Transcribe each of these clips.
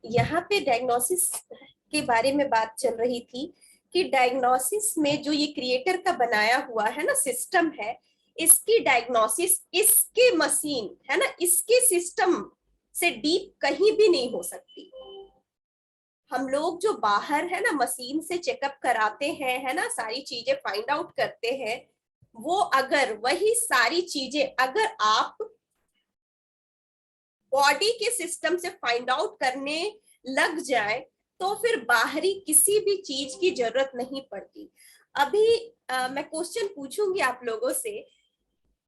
यहाँ पे डायग्नोसिस के बारे में बात चल रही थी कि डायग्नोसिस में जो ये क्रिएटर का बनाया हुआ है ना सिस्टम है, इसकी डायग्नोसिस इसके मशीन है ना, इसके सिस्टम से डीप कहीं भी नहीं हो सकती। हम लोग जो बाहर है ना मशीन से चेकअप कराते हैं है ना, सारी चीजें फाइंड आउट करते हैं, वो अगर वही सारी चीजें अगर आप बॉडी के सिस्टम से फाइंड आउट करने लग जाए तो फिर बाहरी किसी भी चीज की जरूरत नहीं पड़ती। अभी मैं क्वेश्चन पूछूंगी आप लोगों से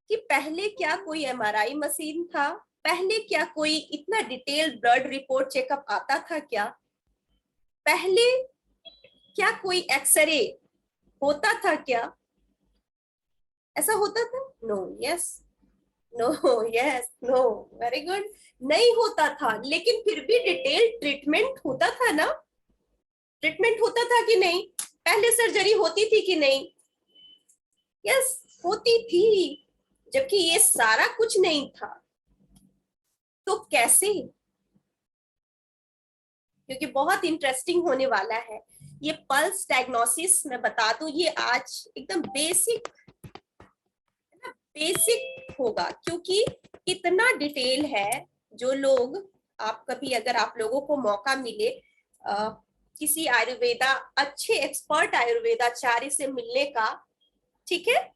कि पहले क्या कोई एमआरआई मशीन था? पहले क्या कोई इतना डिटेल्ड ब्लड रिपोर्ट चेकअप आता था क्या? पहले क्या कोई एक्सरे होता था क्या? ऐसा होता था? No, yes, no, yes, no, very good. नहीं होता था, लेकिन फिर भी डिटेल ट्रीटमेंट होता था ना? ट्रीटमेंट होता था कि नहीं? पहले सर्जरी होती थी कि नहीं? यस, होती थी। जबकि ये सारा कुछ नहीं था, तो कैसे? क्योंकि बहुत इंटरेस्टिंग होने वाला है ये पल्स डायग्नोसिस। मैं बता दूं, ये आज एकदम बेसिक बेसिक होगा, क्योंकि इतना डिटेल है। जो लोग आप कभी अगर आप लोगों को मौका मिले किसी आयुर्वेदा अच्छे एक्सपर्ट आयुर्वेदाचार्य से मिलने का, ठीक है?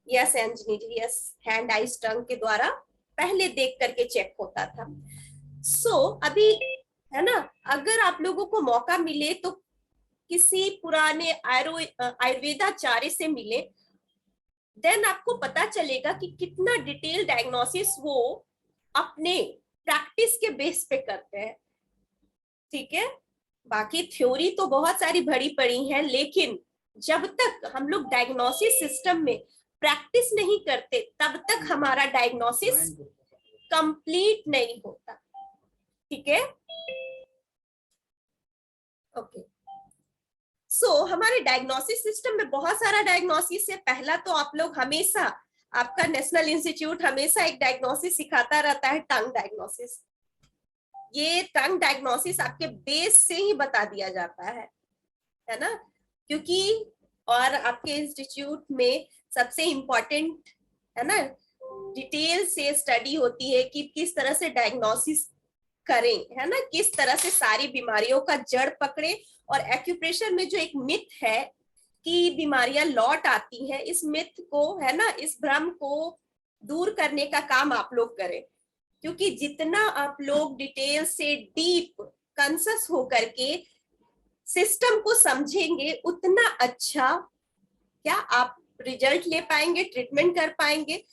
यस अंजनी जी, यस, हैंड आइज टंग के द्वारा पहले देख करके चेक होता था। अभी है ना, अगर आप लोगों को मौका मिले तो किसी पुराने आयुर्वेदाचार्य से मिले, देन आपको पता चलेगा कि कितना डिटेल डायग्नोसिस वो अपने प्रैक्टिस के बेस पे करते हैं। ठीक है, बाकी थ्योरी तो बहुत सारी भरी पड़ी है, लेकिन जब तक हम लोग डायग्नोसिस सिस्टम में प्रैक्टिस नहीं करते तब तक हमारा डायग्नोसिस कंप्लीट नहीं होता। ठीक है, ओके। हमारे डायग्नोसिस सिस्टम में बहुत सारा डायग्नोसिस है। पहला तो आप लोग हमेशा, आपका नेशनल इंस्टीट्यूट हमेशा एक डायग्नोसिस सिखाता रहता है, टंग डायग्नोसिस। ये टंग डायग्नोसिस आपके बेस से ही बता दिया जाता है ना? क्योंकि और आपके इंस्टीट्यूट में सबसे इम्पोर्टेंट है ना, डिटेल से स्टडी होती है कि किस तरह से डायग्नोसिस करें, है ना, किस तरह से सारी बीमारियों का जड़ पकड़े। और एक्यूप्रेशर में जो एक मिथ है कि बीमारियां लौट आती हैं, इस मिथ को है ना, इस भ्रम को दूर करने का काम आप लोग करें। क्योंकि जितना आप लोग डिटेल से डीप कंसस होकर के सिस्टम को समझेंगे, उतना अच्छा क्या आप रिजल्ट ले पाएंगे, ट्रीटमेंट कर पाएंगे।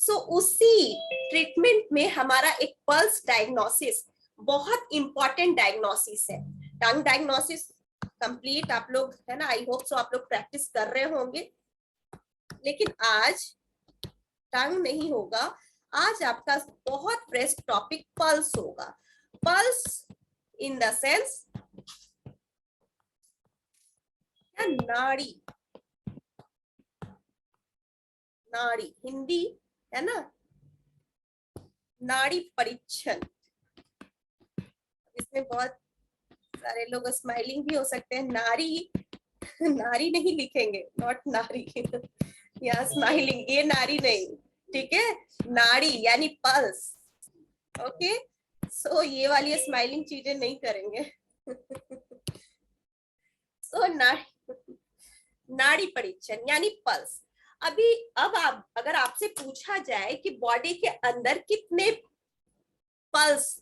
उसी ट्रीटमेंट में हमारा एक पल्स डायग्नोसिस बहुत इंपॉर्टेंट डायग्नोसिस है। टंग डायग्नोसिस कंप्लीट आप लोग है ना, आई होप सो आप लोग प्रैक्टिस कर रहे होंगे, लेकिन आज टंग नहीं होगा। आज आपका बहुत फ्रेश टॉपिक पल्स होगा। पल्स इन द सेंस नाड़ी, नाड़ी हिंदी है ना, नाड़ी परीक्षण। इसमें बहुत सारे लोग स्माइलिंग भी हो सकते हैं। नारी नारी नहीं लिखेंगे, नॉट नारी या स्माइलिंग, ये नारी नहीं, ठीक है? नाड़ी यानी पल्स। ओके, ये वाली स्माइलिंग चीजें नहीं करेंगे नाड़ी परीक्षण यानी पल्स। अब आप अगर आपसे पूछा जाए कि बॉडी के अंदर कितने पल्स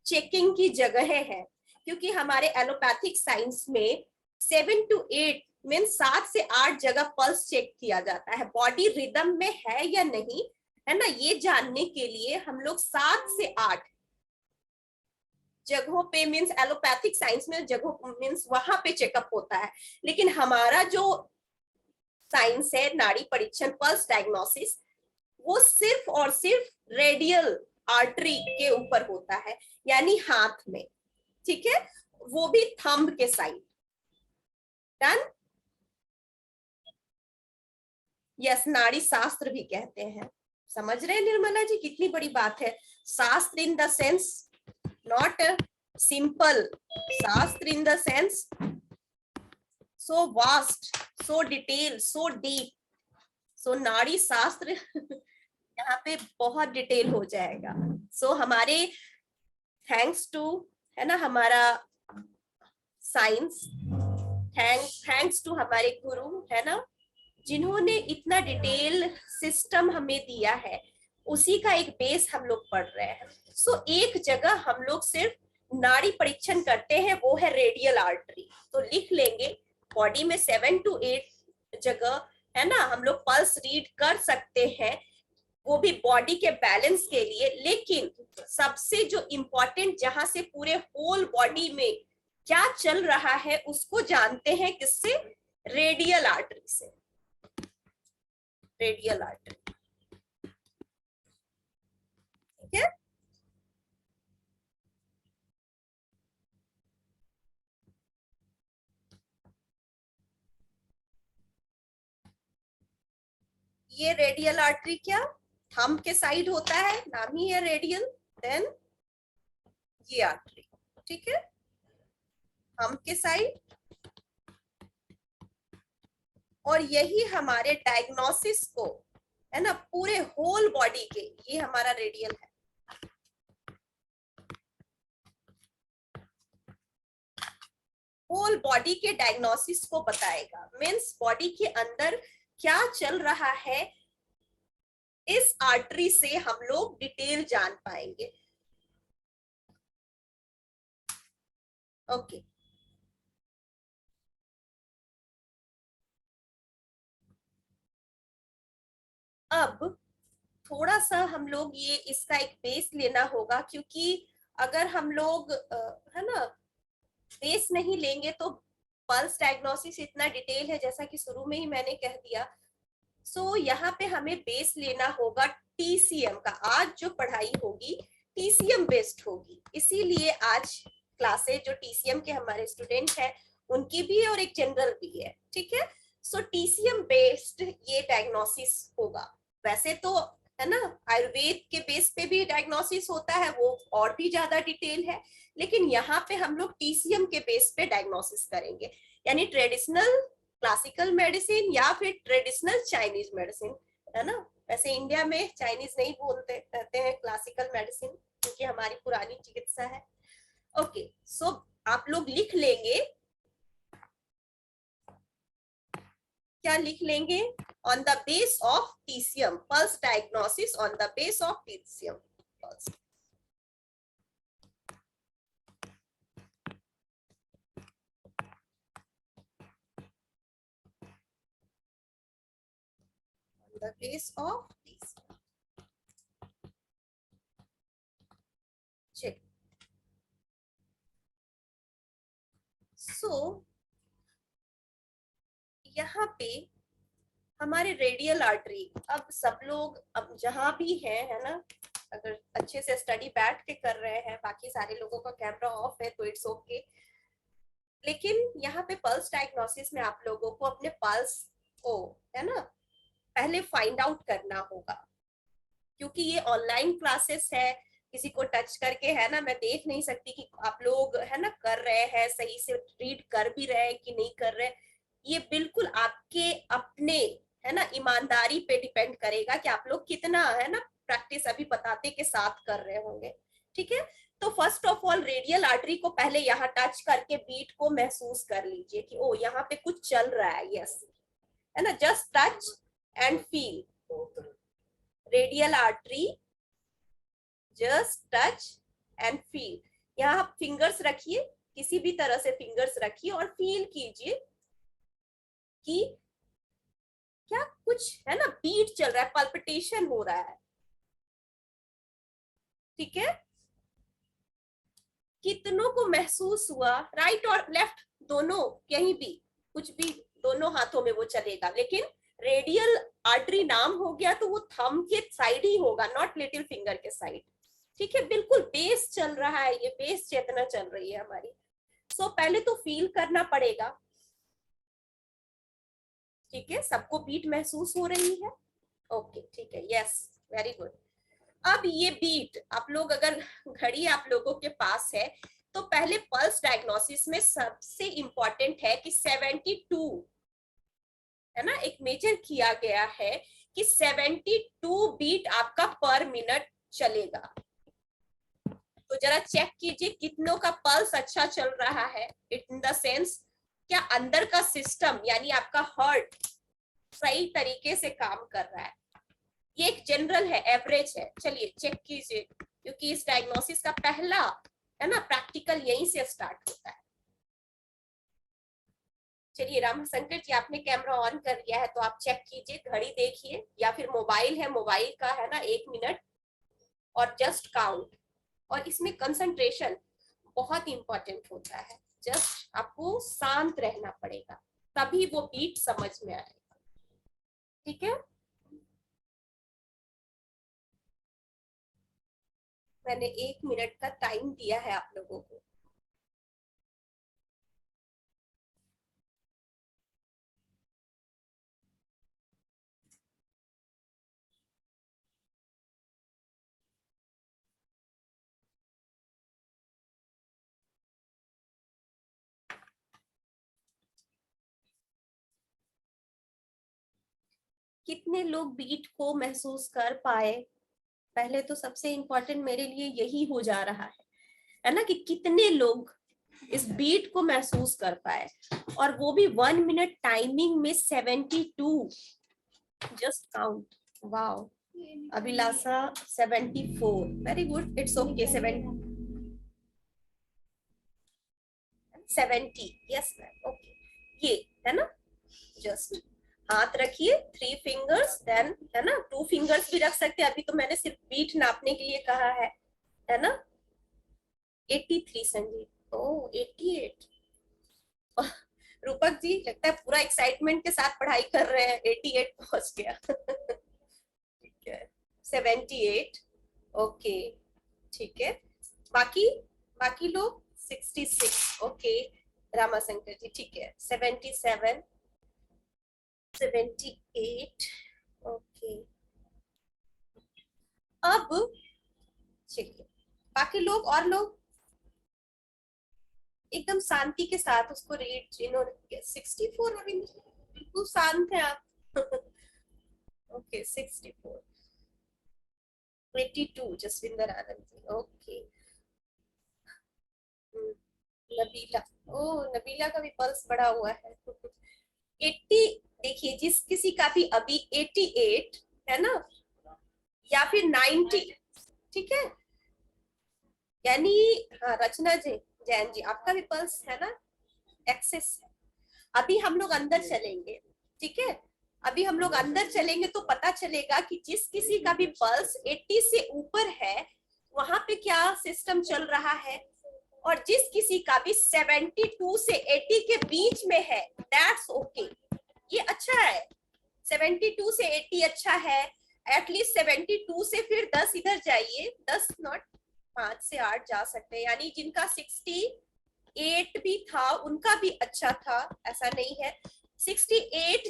चेकिंग की जगह है, क्योंकि हमारे एलोपैथिक साइंस में 7 to 8 मीन 7 से 8 जगह पल्स चेक किया जाता है। बॉडी रिदम में है या नहीं, है ना, ये जानने के लिए हम लोग 7 से 8 जगहों पे, मीन्स एलोपैथिक साइंस में जगहों मीन्स वहां पे चेकअप होता है। लेकिन हमारा जो साइंस है नाड़ी परीक्षण पल्स डायग्नोसिस, वो सिर्फ और सिर्फ रेडियल आर्टरी के ऊपर होता है, यानी हाथ में। ठीक है, वो भी थंब के साइड। डन? यस, नाड़ी शास्त्र भी कहते हैं। समझ रहे हैं निर्मला जी कितनी बड़ी बात है? शास्त्र in the sense not simple, शास्त्र in the sense so vast, so detail, so deep. So नाड़ी शास्त्र यहाँ पे बहुत डिटेल हो जाएगा। सो हमारे थैंक्स टू, है ना, हमारा साइंस, थैंक्स टू हमारे गुरु, है ना, जिन्होंने इतना डिटेल सिस्टम हमें दिया है, उसी का एक बेस हम लोग पढ़ रहे हैं। सो एक जगह हम लोग सिर्फ नाड़ी परीक्षण करते हैं, वो है रेडियल आर्टरी। तो लिख लेंगे बॉडी में 7 to 8 जगह, है ना, हम लोग पल्स रीड कर सकते हैं, वो भी बॉडी के बैलेंस के लिए। लेकिन सबसे जो इम्पोर्टेंट, जहां से पूरे होल बॉडी में क्या चल रहा है उसको जानते हैं किससे? रेडियल आर्टरी से। रेडियल आर्टरी, ठीक है। ये रेडियल आर्टरी क्या थंब के साइड होता है, नाम ही है रेडियल। देन ये आर्टरी, ठीक है, थंब के साइड। और यही हमारे डायग्नोसिस को, है ना, पूरे होल बॉडी के, ये हमारा रेडियल है। होल बॉडी के डायग्नोसिस को बताएगा, मीन्स बॉडी के अंदर क्या चल रहा है, इस आर्टरी से हम लोग डिटेल जान पाएंगे। ओके, अब थोड़ा सा हम लोग ये इसका एक बेस लेना होगा, क्योंकि अगर हम लोग है ना बेस नहीं लेंगे तो पल्स डायग्नोसिस इतना डिटेल है, जैसा कि शुरू में ही मैंने कह दिया। सो यहाँ पे हमें बेस लेना होगा टीसीएम का। आज जो पढ़ाई होगी टीसीएम बेस्ड होगी, इसीलिए आज क्लासेस जो टीसीएम के हमारे स्टूडेंट हैं उनकी भी है और एक जनरल भी है, ठीक है। सो टीसीएम बेस्ड ये डायग्नोसिस होगा। वैसे तो, है ना, आयुर्वेद के बेस पे भी डायग्नोसिस होता है, वो और भी ज्यादा डिटेल है, लेकिन यहाँ पे हम लोग टीसीएम के बेस पे डायग्नोसिस करेंगे, यानी ट्रेडिशनल क्लासिकल मेडिसिन या फिर ट्रेडिशनल चाइनीज मेडिसिन, है ना। वैसे इंडिया में चाइनीज नहीं बोलते, कहते हैं क्लासिकल मेडिसिन, क्योंकि हमारी पुरानी चिकित्सा है। ओके, सो आप लोग लिख लेंगे, क्या लिख लेंगे? On the base of TCM pulse diagnosis, on the base of TCM pulse. The base of TCM. चलिए, सो यहाँ पे हमारे रेडियल आर्टरी, अब सब लोग अब जहां भी है ना, अगर अच्छे से स्टडी बैठ के कर रहे हैं, बाकी सारे लोगों का कैमरा ऑफ है तो इट्स ओके, लेकिन यहाँ पे पल्स डायग्नोसिस में आप लोगों को अपने पल्स को, है ना, पहले फाइंड आउट करना होगा, क्योंकि ये ऑनलाइन क्लासेस है, किसी को टच करके, है ना, मैं देख नहीं सकती कि आप लोग, है ना, कर रहे हैं सही से, रीड कर भी रहे हैं कि नहीं कर रहे। ये बिल्कुल आपके अपने, है ना, ईमानदारी पे डिपेंड करेगा कि आप लोग कितना, है ना, प्रैक्टिस अभी बताते के साथ कर रहे होंगे, ठीक है। तो first of all radial artery को पहले यहाँ टच करके बीट को महसूस कर लीजिए कि ओ यहाँ पे कुछ चल रहा है, यस, है ना, just touch and feel radial artery, just touch and feel. यहाँ आप फिंगर्स रखिए, किसी भी तरह से फिंगर्स रखिए और फील कीजिए कि क्या कुछ, है ना, बीट चल रहा है, पल्पिटेशन हो रहा है, ठीक है। कितनों को महसूस हुआ, राइट और लेफ्ट दोनों, कहीं भी कुछ भी, दोनों हाथों में वो चलेगा, लेकिन रेडियल आर्टरी नाम हो गया तो वो थंब के साइड ही होगा, नॉट लिटिल फिंगर के साइड, ठीक है। बिल्कुल बेस चल रहा है, ये बेस चेतना चल रही है हमारी। सो पहले तो फील करना पड़ेगा, ठीक है, सबको बीट महसूस हो रही है, ओके, ठीक है, यस, वेरी गुड। अब ये बीट आप लोग, अगर घड़ी आप लोगों के पास है तो पहले पल्स डायग्नोसिस में सबसे इंपॉर्टेंट है कि 72 है ना, एक मेजर किया गया है कि 72 बीट आपका पर मिनट चलेगा। तो जरा चेक कीजिए कितनों का पल्स अच्छा चल रहा है, इन द सेंस क्या अंदर का सिस्टम यानी आपका हार्ट सही तरीके से काम कर रहा है। ये एक जनरल है, एवरेज है। चलिए चेक कीजिए, क्योंकि इस डायग्नोसिस का पहला है ना प्रैक्टिकल यहीं से स्टार्ट होता है। चलिए रामशंकर जी, आपने कैमरा ऑन कर लिया है तो आप चेक कीजिए, घड़ी देखिए या फिर मोबाइल है, मोबाइल का है ना 1 मिनट और जस्ट काउंट। और इसमें कंसंट्रेशन बहुत इंपॉर्टेंट होता है। जस्ट आपको शांत रहना पड़ेगा, तभी वो बीट समझ में आएगा। ठीक है, मैंने 1 मिनट का टाइम दिया है आप लोगों को। कितने लोग बीट को महसूस कर पाए? पहले तो सबसे इंपॉर्टेंट मेरे लिए यही हो जा रहा है ना, कि कितने लोग इस बीट को महसूस कर पाए, और वो भी 1 मिनट टाइमिंग में 72। Just count. Wow, Abhilasha 74, very good, it's okay. 70, yes ma'am, okay. ये है ना, जस्ट हाथ रखिए, 3 फिंगर्स, देन है ना 2 फिंगर्स भी रख सकते हैं। अभी तो मैंने सिर्फ बीट नापने के लिए कहा है ना। 83 संजीव, ओ 88। रूपक जी लगता है पूरा एक्साइटमेंट के साथ पढ़ाई कर रहे हैं, 88 पहुंच गया। ठीक है, 78, ओके, ठीक है। बाकी बाकी लोग 66, ओके। रामाशंकर जी ठीक है, 77, 78, ओके। अब चलिए बाकी लोग, और लोग एकदम शांति के साथ उसको रीड, जिन्होंने 64, रविंद्र बिल्कुल शांत है आप। Okay 64, 82 Jaswinder Anand ji, okay. नबीला, ओ नबीला का भी पल्स बढ़ा हुआ है। 80, देखिए जिस किसी का भी अभी 88 है ना, या फिर 90, ठीक है, यानी हाँ रचना जी, जैन जी आपका भी पल्स है ना एक्सेस है। अभी हम लोग अंदर चलेंगे, ठीक है, अभी हम लोग अंदर चलेंगे तो पता चलेगा कि जिस किसी का भी पल्स 80 से ऊपर है वहां पे क्या सिस्टम चल रहा है, और जिस किसी का भी 72 से 80 के बीच में है, दैट्स ओके, ये अच्छा है। 72 से 80 अच्छा है, एटलीस्ट 72 से फिर 10 इधर जाइए, 10 नॉट 5 से 8 जा सकते हैं, यानी जिनका 68 भी था उनका भी अच्छा था, ऐसा नहीं है। 68,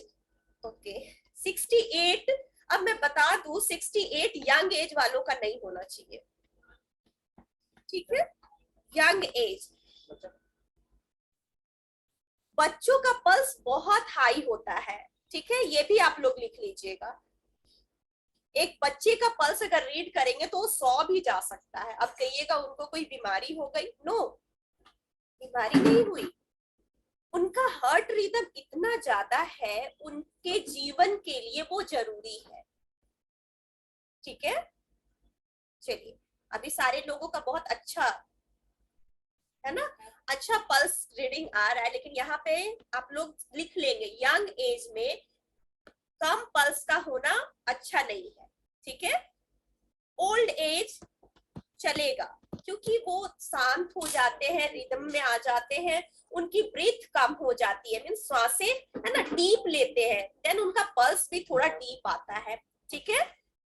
ओके 68। अब मैं बता दूं 68 यंग एज वालों का नहीं होना चाहिए, ठीक है, यंग एज। बच्चों का पल्स बहुत हाई होता है, ठीक है, ये भी आप लोग लिख लीजिएगा। एक बच्चे का पल्स अगर रीड करेंगे तो 100 भी जा सकता है। अब कहिएगा उनको कोई बीमारी हो गई, नो, बीमारी नहीं हुई, उनका हार्ट रिदम इतना ज्यादा है, उनके जीवन के लिए वो जरूरी है, ठीक है। चलिए अभी सारे लोगों का बहुत अच्छा है ना, अच्छा पल्स रीडिंग आ रहा है, लेकिन यहाँ पे आप लोग लिख लेंगे यंग एज में कम पल्स का होना अच्छा नहीं है, ठीक है। ओल्ड एज चलेगा, क्योंकि वो शांत हो जाते हैं, रिदम में आ जाते हैं, उनकी ब्रीथ कम हो जाती है, मीन सांसें है ना डीप लेते हैं, देन उनका पल्स भी थोड़ा डीप आता है, ठीक है।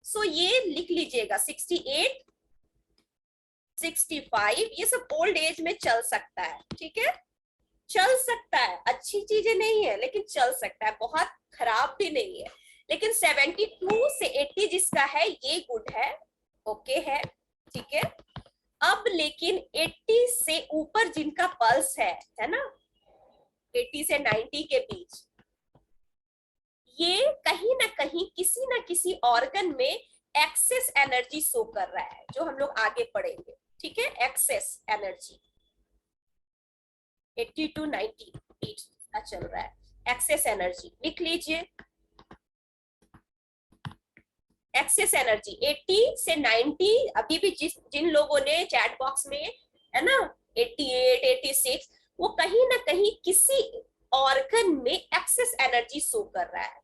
सो ये लिख लीजिएगा 68, 65, ये सब ओल्ड एज में चल सकता है, ठीक है, चल सकता है, अच्छी चीजें नहीं है लेकिन चल सकता है, बहुत खराब भी नहीं है। लेकिन 72 से 80 जिसका है ये गुड है, ओके है, ठीक है। अब लेकिन 80 से ऊपर जिनका पल्स है ना, 80 से 90 के बीच, ये कहीं ना कहीं किसी ना किसी ऑर्गन में एक्सेस एनर्जी शो कर रहा है, जो हम लोग आगे पढ़ेंगे, ठीक है। एक्सेस एनर्जी 80 टू 90 बीच का चल रहा है, एक्सेस एनर्जी लिख लीजिए। एक्सेस एनर्जी 80 से 90, अभी भी जिन लोगों ने चैट बॉक्स में है ना 88, 86, वो कहीं ना कहीं किसी ऑर्गन में एक्सेस एनर्जी शो कर रहा है।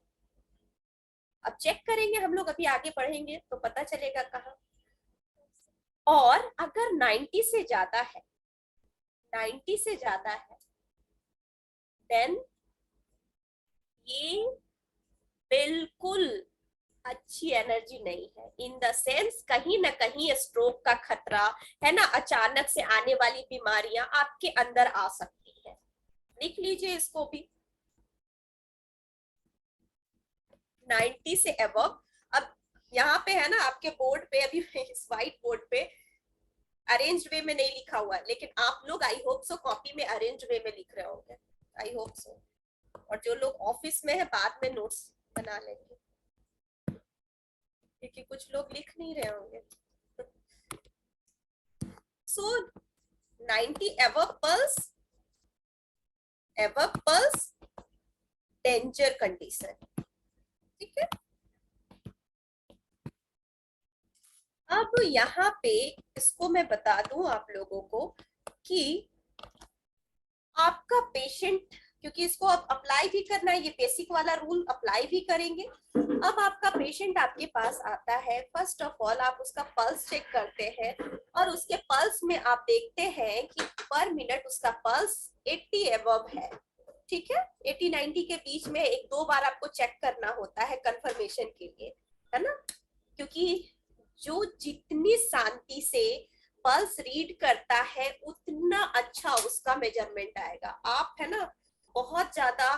अब चेक करेंगे हम लोग, अभी आगे बढ़ेंगे तो पता चलेगा कहाँ। और अगर 90 से ज्यादा है, 90 से ज्यादा है, देन ये बिल्कुल अच्छी एनर्जी नहीं है। इन द सेंस कहीं ना कहीं स्ट्रोक का खतरा है ना, अचानक से आने वाली बीमारियां आपके अंदर आ सकती है। लिख लीजिए इसको भी, 90 से अबव। अब यहाँ पे है ना आपके बोर्ड पे, अभी इस व्हाइट बोर्ड पे अरेंज वे में नहीं लिखा हुआ है, लेकिन आप लोग आई होप सो कॉपी में अरेंज वे में लिख रहे होंगे, आई होप सो। और जो लोग ऑफिस में है बाद में नोट्स बना लेंगे, क्योंकि कुछ लोग लिख नहीं रहे होंगे। सो 90 above pulse डेंजर कंडीशन, ठीक है। अब यहाँ पे इसको मैं बता दूं आप लोगों को कि आपका पेशेंट, क्योंकि इसको अब अप्लाई भी करना है, ये बेसिक वाला रूल अप्लाई भी करेंगे। अब आपका पेशेंट आपके पास आता है, फर्स्ट ऑफ ऑल आप उसका पल्स चेक करते हैं, और उसके पल्स में आप देखते हैं कि पर मिनट उसका पल्स 80 एबव है, ठीक है। 80-90 के बीच में एक दो बार आपको चेक करना होता है कंफर्मेशन के लिए, है ना, क्योंकि जो जितनी शांति से पल्स रीड करता है उतना अच्छा उसका मेजरमेंट आएगा। आप है ना बहुत ज्यादा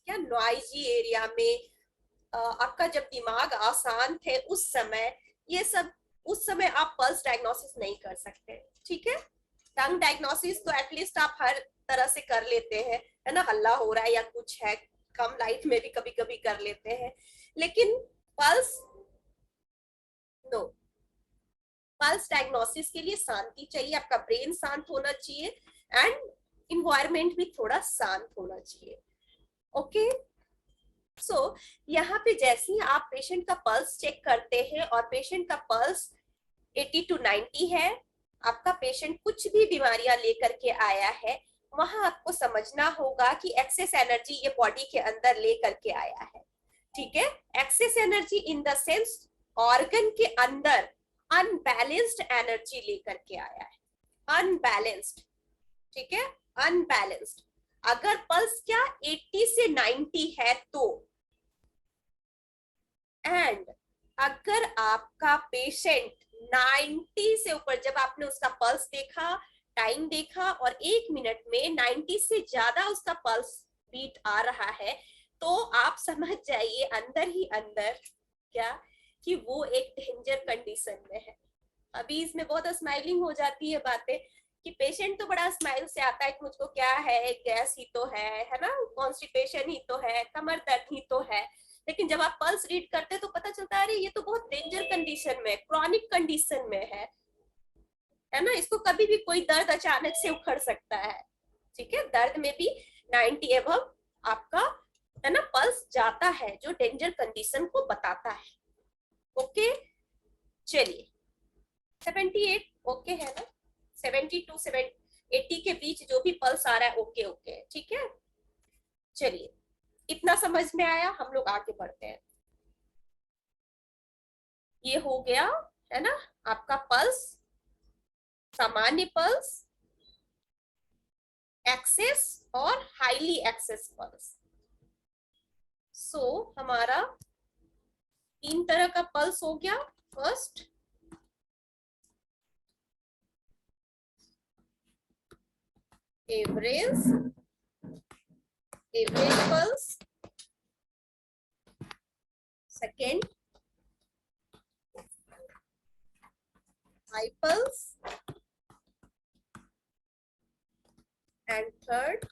क्या नॉइजी एरिया में आपका जब दिमाग अशांत है उस समय, ये सब उस समय आप पल्स डायग्नोसिस नहीं कर सकते, ठीक है। टंग डायग्नोसिस तो एटलीस्ट आप हर तरह से कर लेते हैं, है ना, हल्ला हो रहा है या कुछ है, कम लाइट में भी कभी कभी कर लेते हैं, लेकिन पल्स नो। पल्स डायग्नोसिस के लिए शांति चाहिए, आपका ब्रेन शांत होना चाहिए एंड इन्वायरमेंट भी थोड़ा शांत होना चाहिए, ओके। सो यहाँ पे जैसे ही आप पेशेंट का पल्स चेक करते हैं और पेशेंट का पल्स 80 टू 90 है, आपका पेशेंट कुछ भी बीमारियां लेकर के आया है, वहां आपको समझना होगा कि एक्सेस एनर्जी ये बॉडी के अंदर लेकर के आया है, ठीक है। Excess energy in the sense organ के अंदर अनबैलेंस्ड एनर्जी लेकर के आया है, अनबैलेंस्ड, ठीक है, अनबैलेंस्ड। अगर पल्स क्या 80 से 90 है तो, एंड अगर आपका पेशेंट 90 से ऊपर, जब आपने उसका पल्स देखा, टाइम देखा और 1 मिनट में 90 से ज्यादा उसका पल्स बीट आ रहा है, तो आप समझ जाइए अंदर ही अंदर क्या कि वो एक डेंजर कंडीशन में है। अभी इसमें बहुत स्माइलिंग हो जाती है बातें कि पेशेंट तो बड़ा स्माइल से आता है कि मुझको क्या है, गैस ही तो है ना, कॉन्स्टिपेशन ही तो है, कमर दर्द ही तो है, लेकिन जब आप पल्स रीड करते तो पता चलता है अरे ये तो बहुत डेंजर कंडीशन में, क्रॉनिक कंडीशन में है ना, इसको कभी भी कोई दर्द अचानक से उखड़ सकता है, ठीक है। दर्द में भी 90 एबव आपका है ना पल्स जाता है, जो डेंजर कंडीशन को बताता है, ओके। चलिए 78 ओके है ना, 70 टू 80 के बीच जो भी पल्स आ रहा है ओके ओके, ठीक है। चलिए इतना समझ में आया, हम लोग आगे बढ़ते हैं। ये हो गया है ना आपका पल्स, सामान्य पल्स, एक्सेस और हाईली एक्सेस पल्स। सो हमारा 3 तरह का पल्स हो गया। First average, average pulse, second high pulse, and third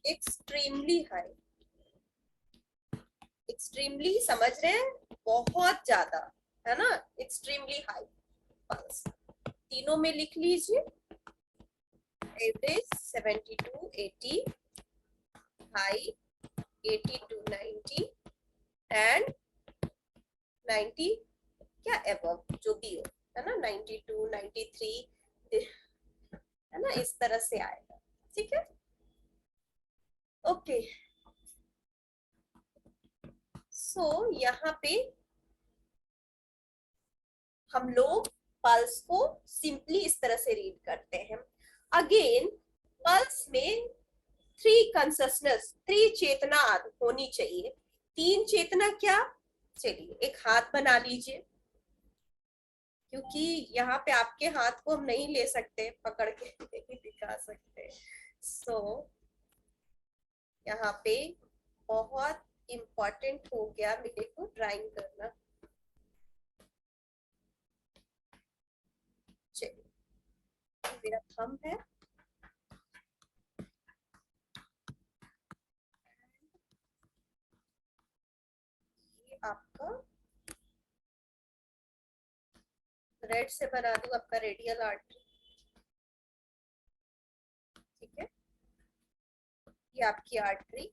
extremely high. Extremely समझ रहे हैं, बहुत ज्यादा, है ना, एक्सट्रीमली हाई पल्स। तीनों में लिख लीजिए, average 70 to 80, high 80 to 90 and 90 क्या एबव जो भी हो, है ना, 92 93, है ना, इस तरह से आएगा। ठीक है, ओके। सो यहाँ पे हम लोग पल्स को सिंपली इस तरह से रीड करते हैं। अगेन पल्स में 3 कॉन्शसनेस, 3 चेतना होनी चाहिए। 3 चेतना क्या, चलिए एक हाथ बना लीजिए, क्योंकि यहाँ पे आपके हाथ को हम नहीं ले सकते, पकड़ के नहीं दिखा सकते। सो यहाँ पे बहुत इम्पोर्टेंट हो गया मेरे को ड्राइंग करना। चलिए मेरा थंब है, ये आपका रेड से बना दूं, आपका रेडियल आर्टरी। ठीक है, ये आपकी आर्टरी।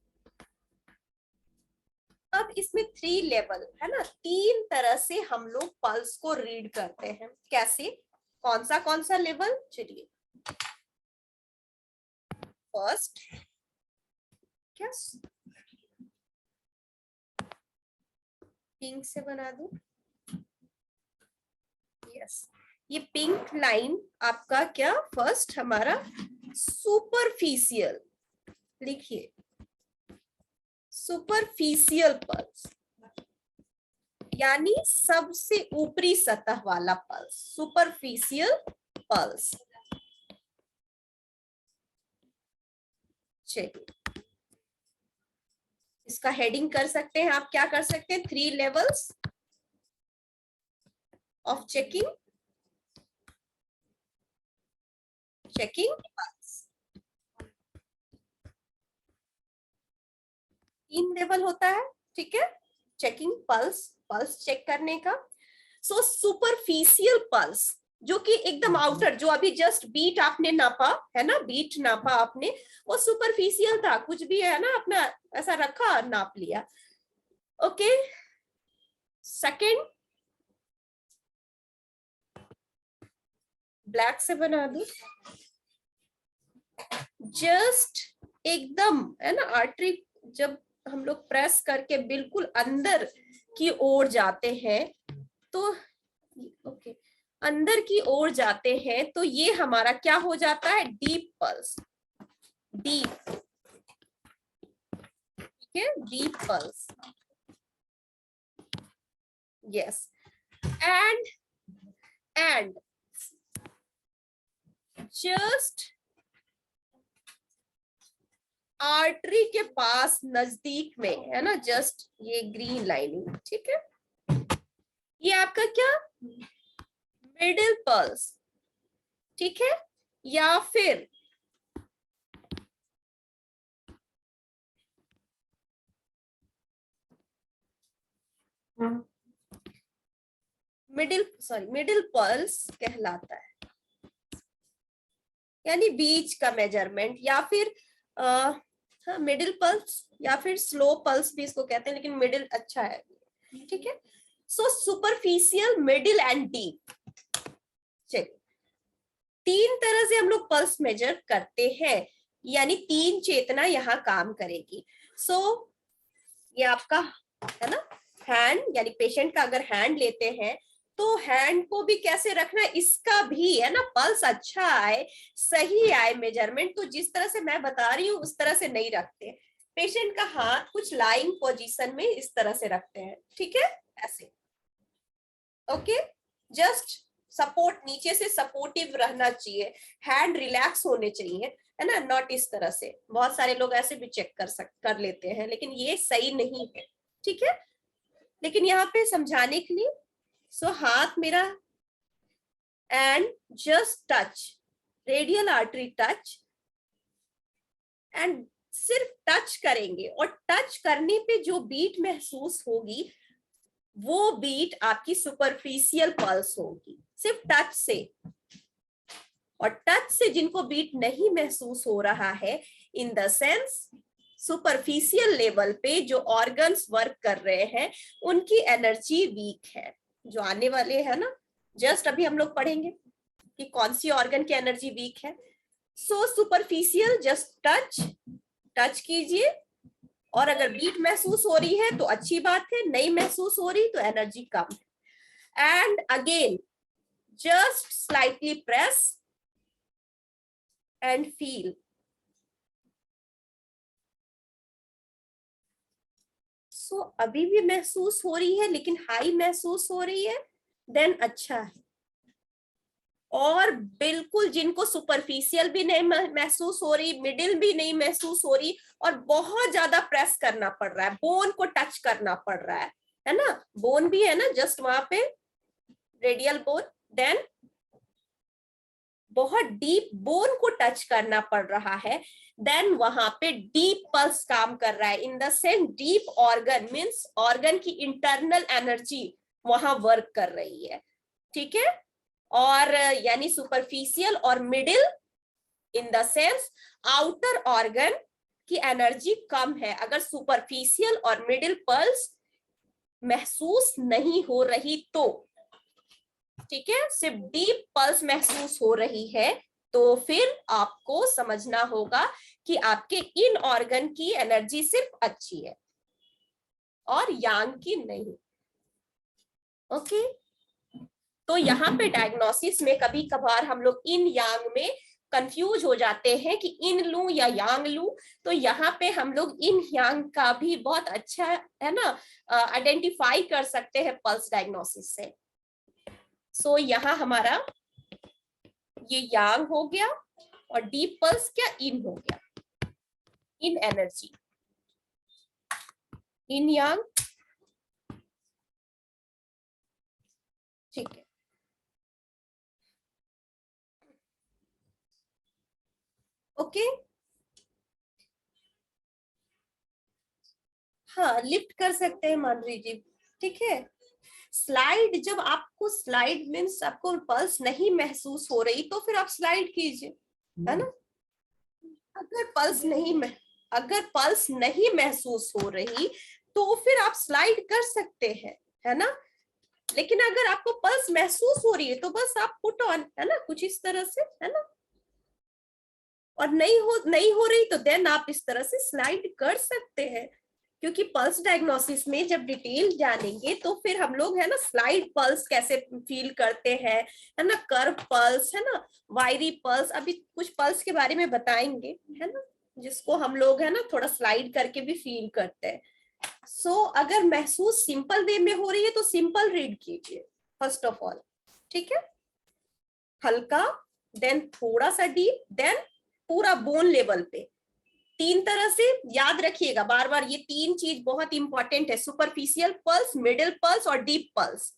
अब इसमें 3 लेवल है ना, 3 तरह से हम लोग पल्स को रीड करते हैं। कैसे, कौन सा लेवल, चलिए फर्स्ट क्या पिंक से बना दूं, यस, ये पिंक लाइन आपका क्या, फर्स्ट हमारा सुपरफिशियल, लिखिए सुपरफिशियल पल्स, यानी सबसे ऊपरी सतह वाला पल्स, सुपरफिशियल पल्स। चलिए इसका हेडिंग कर सकते हैं आप, क्या कर सकते हैं, 3 levels of checking pulse. 3 level होता है, ठीक है, चेकिंग पल्स चेक करने का। सो सुपरफिशियल पल्स जो कि एकदम आउटर, जो अभी जस्ट बीट आपने नापा है ना, बीट नापा आपने, वो सुपरफिशियल था, कुछ भी है ना, अपना ऐसा रखा नाप लिया। ओके, सेकंड ब्लैक से बना दू, जस्ट एकदम, है ना, आर्टरी जब हम लोग प्रेस करके बिल्कुल अंदर की ओर जाते हैं, तो ओके अंदर की ओर जाते हैं, तो ये हमारा क्या हो जाता है, डीप पल्स, डीप, ठीक है, deep pulse, yes. And just artery के पास नजदीक में, है ना, जस्ट ये ग्रीन लाइनिंग, ठीक है, ये आपका क्या, मिडिल पल्स, ठीक है, या फिर मिडिल पल्स कहलाता है, यानी बीच का मेजरमेंट, या फिर मिडिल पल्स या फिर स्लो पल्स भी इसको कहते हैं, लेकिन मिडिल अच्छा है, ठीक है। So superficial, middle and deep. चलिए 3 तरह से हम लोग पल्स मेजर करते हैं, यानी 3 चेतना यहाँ काम करेगी। सो ये आपका है ना हैंड, यानी पेशेंट का अगर हैंड लेते हैं तो हैंड को भी कैसे रखना है, इसका भी है ना, पल्स अच्छा आए, सही आए मेजरमेंट, तो जिस तरह से मैं बता रही हूँ उस तरह से नहीं रखते। पेशेंट का हाथ कुछ लाइंग पोजीशन में इस तरह से रखते हैं, ठीक है, ऐसे, ओके, जस्ट सपोर्ट, नीचे से सपोर्टिव रहना चाहिए, हैंड रिलैक्स होने चाहिए, है ना, नॉट इस तरह से, बहुत सारे लोग ऐसे भी चेक कर लेते हैं, लेकिन ये सही नहीं है, ठीक है। लेकिन यहाँ पे समझाने के लिए, सो हाथ मेरा and just touch, radial artery touch, and सिर्फ टच करेंगे, और टच करने पे जो बीट महसूस होगी वो बीट आपकी सुपरफिशियल पल्स होगी, सिर्फ टच से। और टच से जिनको बीट नहीं महसूस हो रहा है, इन द सेंस सुपरफिशियल लेवल पे जो ऑर्गन्स वर्क कर रहे हैं उनकी एनर्जी वीक है, जो आने वाले है ना, जस्ट अभी हम लोग पढ़ेंगे कि कौन सी ऑर्गन की एनर्जी वीक है। So superficial just touch, touch कीजिए, और अगर बीट महसूस हो रही है तो अच्छी बात है, नहीं महसूस हो रही तो एनर्जी कम है। And again just slightly press and feel. So अभी भी महसूस हो रही है लेकिन हाई महसूस हो रही है, देन अच्छा है। और बिल्कुल जिनको सुपरफिशियल भी नहीं महसूस हो रही, मिडिल भी नहीं महसूस हो रही, और बहुत ज्यादा प्रेस करना पड़ रहा है, बोन को टच करना पड़ रहा है ना, बोन भी है ना जस्ट वहां पे, रेडियल बोन, देन बहुत डीप बोन को टच करना पड़ रहा है, देन वहां पे डीप पल्स काम कर रहा है, इन the sense deep organ means organ की इंटरनल एनर्जी वहां वर्क कर रही है, ठीक है। और यानी सुपरफिशियल और middle in the sense outer organ की एनर्जी कम है। अगर सुपरफिशियल और मिडिल पल्स महसूस नहीं हो रही तो, ठीक है, सिर्फ डीप पल्स महसूस हो रही है, तो फिर आपको समझना होगा कि आपके इन ऑर्गन की एनर्जी सिर्फ अच्छी है और यांग की नहीं। ओके, तो यहाँ पे डायग्नोसिस में कभी कभार हम लोग इन यांग में कंफ्यूज हो जाते हैं कि इन लूं या यांग लूं, तो यहाँ पे हम लोग इन यांग का भी बहुत अच्छा है ना आइडेंटिफाई कर सकते हैं पल्स डायग्नोसिस से। सो यहाँ हमारा ये यांग हो गया, और डीप पल्स क्या, इन हो गया, इन एनर्जी, इन यांग, ठीक है। ओके, हाँ लिफ्ट कर सकते हैं माधुरी जी, ठीक है। स्लाइड, जब आपको स्लाइड मीन्स आपको पल्स नहीं महसूस हो रही तो फिर आप स्लाइड कीजिए, है ना। अगर पल्स नहीं अगर पल्स नहीं महसूस हो रही तो फिर आप स्लाइड कर सकते हैं, है ना। लेकिन अगर आपको पल्स महसूस हो रही है तो बस आप पुट ऑन, है ना, कुछ इस तरह से, है ना। और नहीं हो रही तो देन आप इस तरह से स्लाइड कर सकते हैं, क्योंकि पल्स डायग्नोसिस में जब डिटेल जानेंगे तो फिर हम लोग है ना स्लाइड पल्स कैसे फील करते हैं, है ना, कर्व पल्स, है ना, वायरी पल्स, अभी कुछ पल्स के बारे में बताएंगे, है ना, जिसको हम लोग है ना थोड़ा स्लाइड करके भी फील करते हैं। सो अगर महसूस सिंपल वे में हो रही है तो सिंपल रीड कीजिए फर्स्ट ऑफ ऑल, ठीक है, हल्का, देन थोड़ा सा डीप, देन पूरा बोन लेवल पे। तीन तरह से याद रखिएगा बार बार, ये तीन चीज बहुत इंपॉर्टेंट है, सुपरफिशियल पल्स, मिडिल पल्स और डीप पल्स।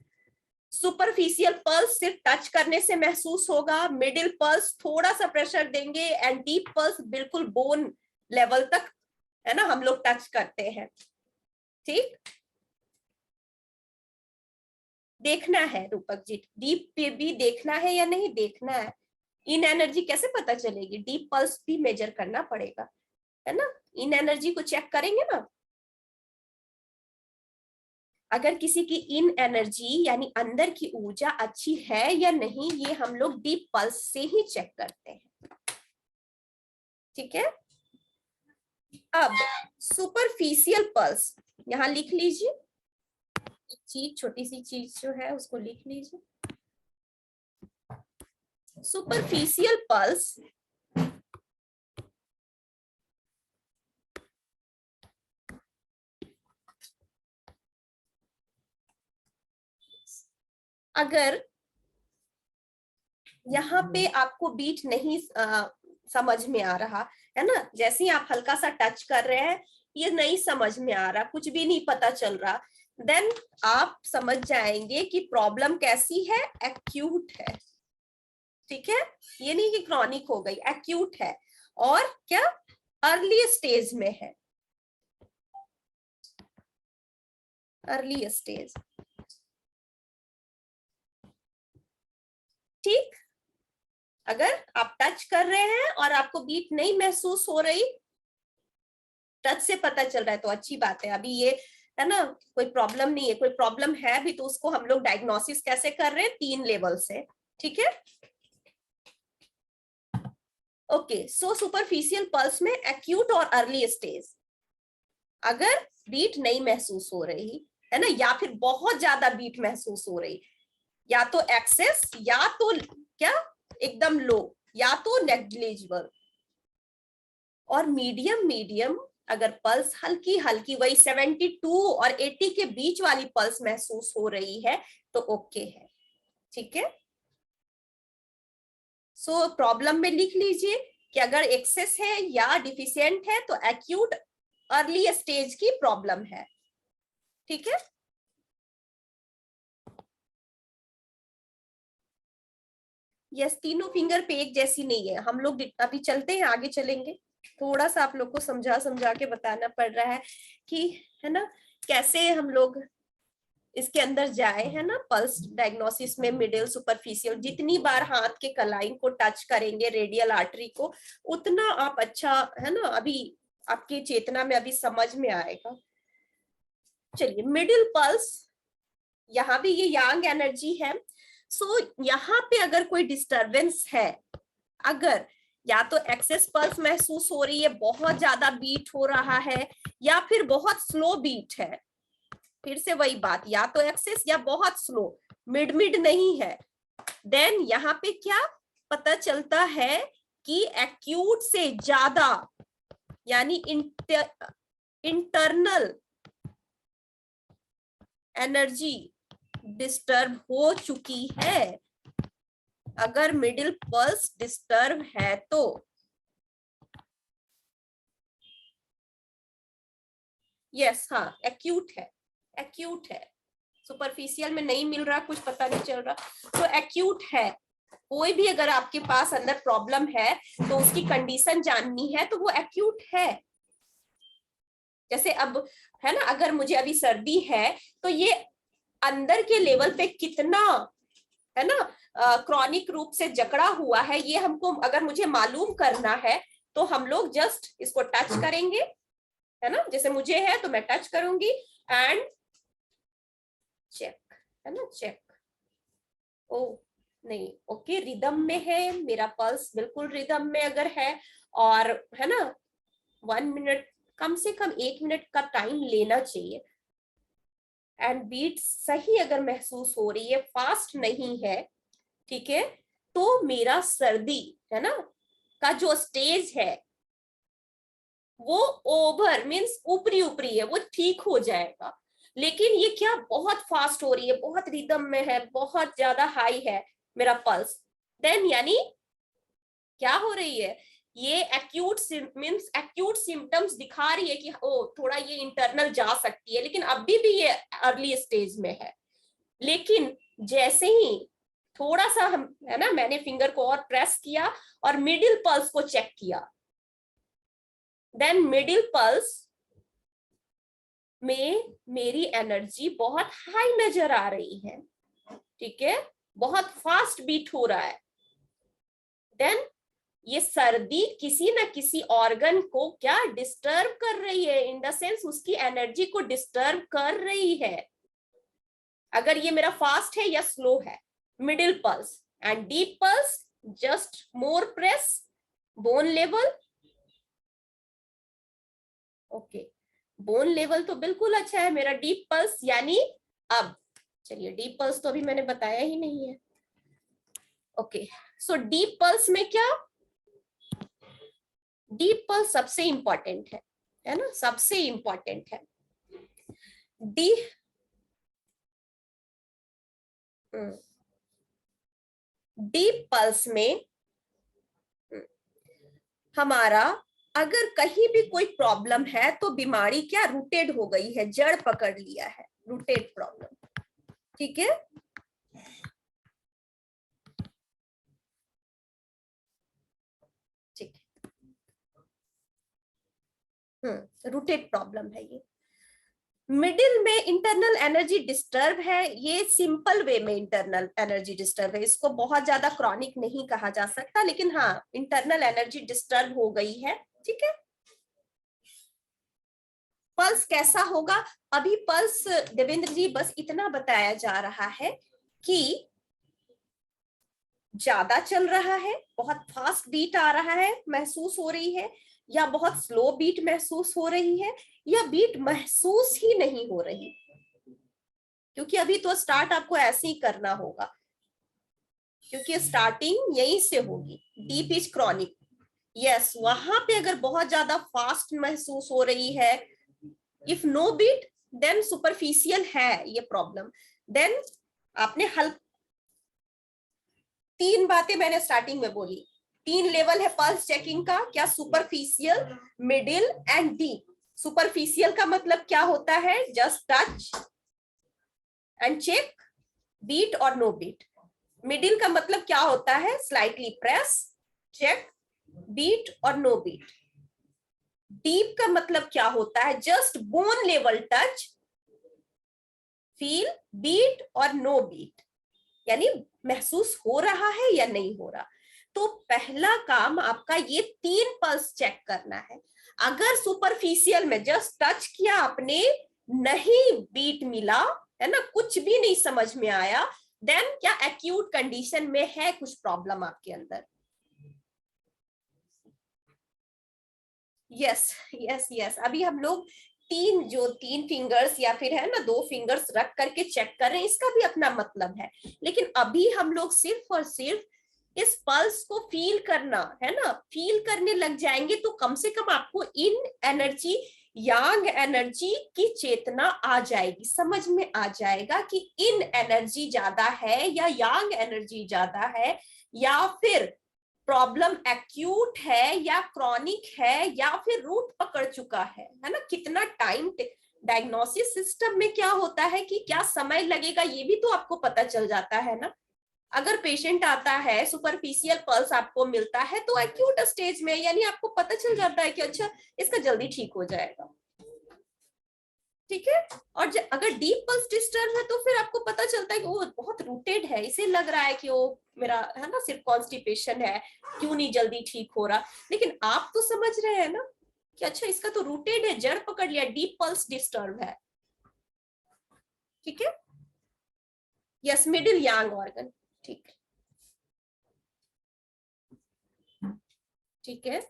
सुपरफिशियल पल्स सिर्फ टच करने से महसूस होगा, मिडिल पल्स थोड़ा सा प्रेशर देंगे, एंड डीप पल्स बिल्कुल बोन लेवल तक, है ना, हम लोग टच करते हैं, ठीक। देखना है रूपक जी, डीप पे भी देखना है या नहीं देखना है, इन एनर्जी कैसे पता चलेगी, डीप पल्स भी मेजर करना पड़ेगा, है ना, इन एनर्जी को चेक करेंगे ना। अगर किसी की इन एनर्जी यानी अंदर की ऊर्जा अच्छी है या नहीं, ये हम लोग डीप पल्स से ही चेक करते हैं, ठीक है। अब सुपरफिशियल पल्स यहां लिख लीजिए, एक चीज, छोटी सी चीज जो है उसको लिख लीजिए। सुपरफिशियल पल्स अगर यहाँ पे आपको बीट नहीं समझ में आ रहा है ना। जैसे ही आप हल्का सा टच कर रहे हैं, ये नहीं समझ में आ रहा, कुछ भी नहीं पता चल रहा, देन आप समझ जाएंगे कि प्रॉब्लम कैसी है, एक्यूट है। ठीक है, ये नहीं कि क्रॉनिक हो गई, एक्यूट है। और क्या, अर्ली स्टेज में है, अर्ली स्टेज। ठीक, अगर आप टच कर रहे हैं और आपको बीट नहीं महसूस हो रही, टच से पता चल रहा है तो अच्छी बात है, अभी ये है ना, कोई प्रॉब्लम नहीं है। कोई प्रॉब्लम है भी तो उसको हम लोग डायग्नोसिस कैसे कर रहे हैं, 3 लेवल से। ठीक है, ओके। सो सुपरफिशियल पल्स में एक्यूट और अर्ली स्टेज, अगर बीट नहीं महसूस हो रही है ना, या फिर बहुत ज्यादा बीट महसूस हो रही, या तो एक्सेस, या तो क्या एकदम लो, या तो नेग्लिजिबल, और मीडियम मीडियम अगर पल्स हल्की हल्की वही 72 और 80 के बीच वाली पल्स महसूस हो रही है तो ओके है। ठीक है, सो प्रॉब्लम में लिख लीजिए कि अगर एक्सेस है या डिफिशिएंट है तो एक्यूट अर्ली स्टेज की प्रॉब्लम है। ठीक है, यस, तीनों फिंगर पे एक जैसी नहीं है। हम लोग अभी चलते हैं, आगे चलेंगे, थोड़ा सा आप लोग को समझा समझा के बताना पड़ रहा है कि है ना, कैसे हम लोग इसके अंदर जाए, है ना। पल्स डायग्नोसिस में मिडिल सुपरफिशियल, जितनी बार हाथ के कलाइन को टच करेंगे, रेडियल आर्टरी को, उतना आप अच्छा, है ना, अभी आपकी चेतना में अभी समझ में आएगा। चलिए, मिडिल पल्स, यहाँ भी ये यांग एनर्जी है। सो यहाँ पे अगर कोई डिस्टरबेंस है, अगर या तो एक्सेस पल्स महसूस हो रही है, बहुत ज्यादा बीट हो रहा है, या फिर बहुत स्लो बीट है, फिर से वही बात, या तो एक्सेस या बहुत स्लो, मिड मिड नहीं है, देन यहाँ पे क्या पता चलता है कि एक्यूट से ज्यादा, यानी इंटरनल एनर्जी डिस्टर्ब हो चुकी है। अगर मिडिल पल्स डिस्टर्ब है तो यस, हाँ, एक्यूट है, एक्यूट है। सुपरफिशियल में नहीं मिल रहा, कुछ पता नहीं चल रहा, तो एक्यूट है। कोई भी अगर आपके पास अंदर प्रॉब्लम है तो उसकी कंडीशन जाननी है तो वो एक्यूट है। जैसे अब है ना, अगर मुझे अभी सर्दी है तो ये अंदर के लेवल पे कितना, है ना, क्रॉनिक रूप से जकड़ा हुआ है, ये हमको अगर मुझे मालूम करना है तो हम लोग जस्ट इसको टच करेंगे, है ना। जैसे मुझे है तो मैं टच करूंगी एंड चेक, है ना, चेक। ओ नहीं, ओके, रिदम में है मेरा पल्स, बिल्कुल रिदम में अगर है, और है ना 1 मिनट, कम से कम 1 मिनट का टाइम लेना चाहिए, एंड बीट सही अगर महसूस हो रही है, फास्ट नहीं है, ठीक है, तो मेरा सर्दी, है ना, का जो स्टेज है वो ओवर मीन्स ऊपरी ऊपरी है, वो ठीक हो जाएगा। लेकिन ये क्या बहुत फास्ट हो रही है, बहुत रिदम में है, बहुत ज्यादा हाई है मेरा पल्स, देन यानी क्या हो रही है, ये एक्यूट मीन्स एक्यूट सिम्टम्स दिखा रही है कि ओ थोड़ा ये इंटरनल जा सकती है, लेकिन अभी भी ये अर्ली स्टेज में है। लेकिन जैसे ही थोड़ा सा हम, है ना, मैंने फिंगर को और प्रेस किया और मिडिल पल्स को चेक किया, देन मिडिल पल्स में मेरी एनर्जी बहुत हाई नजर आ रही है, ठीक है, बहुत फास्ट बीट हो रहा है, देन ये सर्दी किसी ना किसी ऑर्गन को क्या डिस्टर्ब कर रही है, इन द सेंस उसकी एनर्जी को डिस्टर्ब कर रही है। अगर ये मेरा फास्ट है या स्लो है, middle pulse and deep pulse, just more press, bone level, okay, bone level तो बिल्कुल अच्छा है मेरा। डीप पल्स यानी, अब चलिए डीप पल्स तो अभी मैंने बताया ही नहीं है, ओके। सो डीप पल्स में क्या, डीप पल्स सबसे इंपॉर्टेंट है ना, सबसे इंपॉर्टेंट है। डी डीप पल्स में हमारा अगर कहीं भी कोई प्रॉब्लम है तो बीमारी क्या रूटेड हो गई है, जड़ पकड़ लिया है, रूटेड प्रॉब्लम। ठीक है, ठीक है, रूटेड प्रॉब्लम है ये। मिडिल में इंटरनल एनर्जी डिस्टर्ब है, ये सिंपल वे में इंटरनल एनर्जी डिस्टर्ब है, इसको बहुत ज्यादा क्रॉनिक नहीं कहा जा सकता, लेकिन हाँ इंटरनल एनर्जी डिस्टर्ब हो गई है। ठीक है, पल्स कैसा होगा? अभी पल्स देवेंद्र जी बस इतना बताया जा रहा है कि ज्यादा चल रहा है, बहुत फास्ट बीट आ रहा है महसूस हो रही है, या बहुत स्लो बीट महसूस हो रही है, या बीट महसूस ही नहीं हो रही, क्योंकि अभी तो स्टार्ट आपको ऐसे ही करना होगा, क्योंकि स्टार्टिंग यहीं से होगी। डीप इज क्रॉनिक, यस, वहां पे अगर बहुत ज्यादा फास्ट महसूस हो रही है, if no beat then superficial है ये प्रॉब्लम। देन आपने हल्का, तीन बातें मैंने स्टार्टिंग में बोली, तीन लेवल है पल्स चेकिंग का, क्या? Superficial, middle and deep. Superficial का मतलब क्या होता है? Just touch and check beat और नो बीट। मिडिल का मतलब क्या होता है? स्लाइटली प्रेस, चेक बीट और नो बीट। डीप का मतलब क्या होता है? Just bone level touch, feel beat और नो बीट, यानी महसूस हो रहा है या नहीं हो रहा। तो पहला काम आपका ये तीन पल्स चेक करना है। अगर सुपरफिशियल में जस्ट टच किया आपने, नहीं बीट मिला, है ना, कुछ भी नहीं समझ में आया, देन क्या एक्यूट कंडीशन में है कुछ प्रॉब्लम आपके अंदर। यस यस यस, अभी हम लोग तीन फिंगर्स या फिर है ना दो फिंगर्स रख करके चेक कर रहे हैं, इसका भी अपना मतलब है, लेकिन अभी हम लोग सिर्फ और सिर्फ इस पल्स को फील करना है ना, फील करने लग जाएंगे तो कम से कम आपको इन एनर्जी, यांग एनर्जी की चेतना आ जाएगी, समझ में आ जाएगा कि इन एनर्जी ज्यादा है या यांग एनर्जी ज्यादा है, या फिर प्रॉब्लम एक्यूट है या क्रॉनिक है या फिर रूट पकड़ चुका है ना। कितना टाइम, डायग्नोसिस सिस्टम में क्या होता है कि क्या समय लगेगा ये भी तो आपको पता चल जाता है ना। अगर पेशेंट आता है, सुपरफिशियल पल्स आपको मिलता है तो एक्यूट स्टेज में, यानी आपको पता चल जाता है कि अच्छा इसका जल्दी ठीक हो जाएगा। ठीक है, और अगर डीप पल्स डिस्टर्ब है तो फिर आपको पता चलता है कि वो बहुत रूटेड है, इसे लग रहा है कि वो मेरा है ना सिर्फ कॉन्स्टिपेशन है, क्यों नहीं जल्दी ठीक हो रहा, लेकिन आप तो समझ रहे हैं ना कि अच्छा इसका तो रूटेड है, जड़ पकड़ लिया, डीप पल्स डिस्टर्ब है। ठीक है, यस, मिडिल यांग ऑर्गन। ठीक, ठीक है,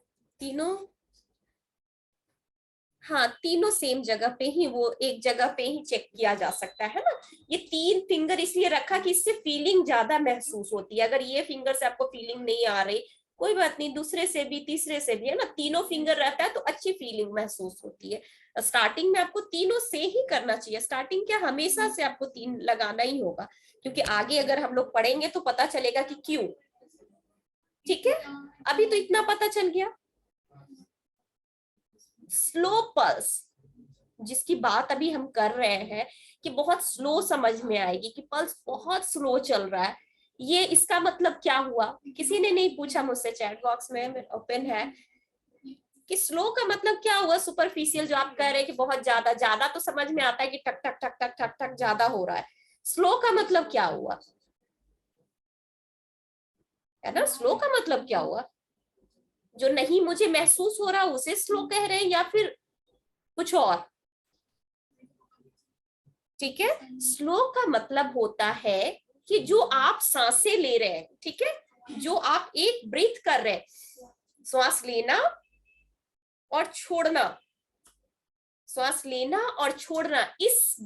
तीनों, हाँ तीनों सेम जगह पे ही, वो एक जगह पे ही चेक किया जा सकता है ना। ये तीन फिंगर इसलिए रखा कि इससे फीलिंग ज्यादा महसूस होती है। अगर ये फिंगर से आपको फीलिंग नहीं आ रही, कोई बात नहीं, दूसरे से भी तीसरे से भी, है ना, तीनों फिंगर रहता है तो अच्छी फीलिंग महसूस होती है। स्टार्टिंग में आपको तीनों से ही करना चाहिए, स्टार्टिंग क्या हमेशा से आपको तीन लगाना ही होगा, क्योंकि आगे अगर हम लोग पढ़ेंगे तो पता चलेगा कि क्यों। ठीक है, अभी तो इतना पता चल गया। स्लो पल्स जिसकी बात अभी हम कर रहे हैं कि बहुत स्लो समझ में आएगी, कि पल्स बहुत स्लो चल रहा है, ये इसका मतलब क्या हुआ? किसी ने नहीं पूछा मुझसे, चैट बॉक्स में ओपन है, कि स्लो का मतलब क्या हुआ? सुपरफिशियल जो आप कह रहे हैं कि बहुत ज्यादा, ज्यादा तो समझ में आता है कि टक टक टक टक टक टक ज्यादा हो रहा है, स्लो का मतलब क्या हुआ? है ना, स्लो का मतलब क्या हुआ? जो नहीं मुझे महसूस हो रहा उसे स्लो कह रहे हैं या फिर कुछ और? ठीक है, स्लो का मतलब होता है कि जो आप सांसें ले रहे हैं, ठीक है, जो आप एक ब्रीथ कर रहे हैं, श्वास लेना और छोड़ना, श्वास लेना और छोड़ना, इस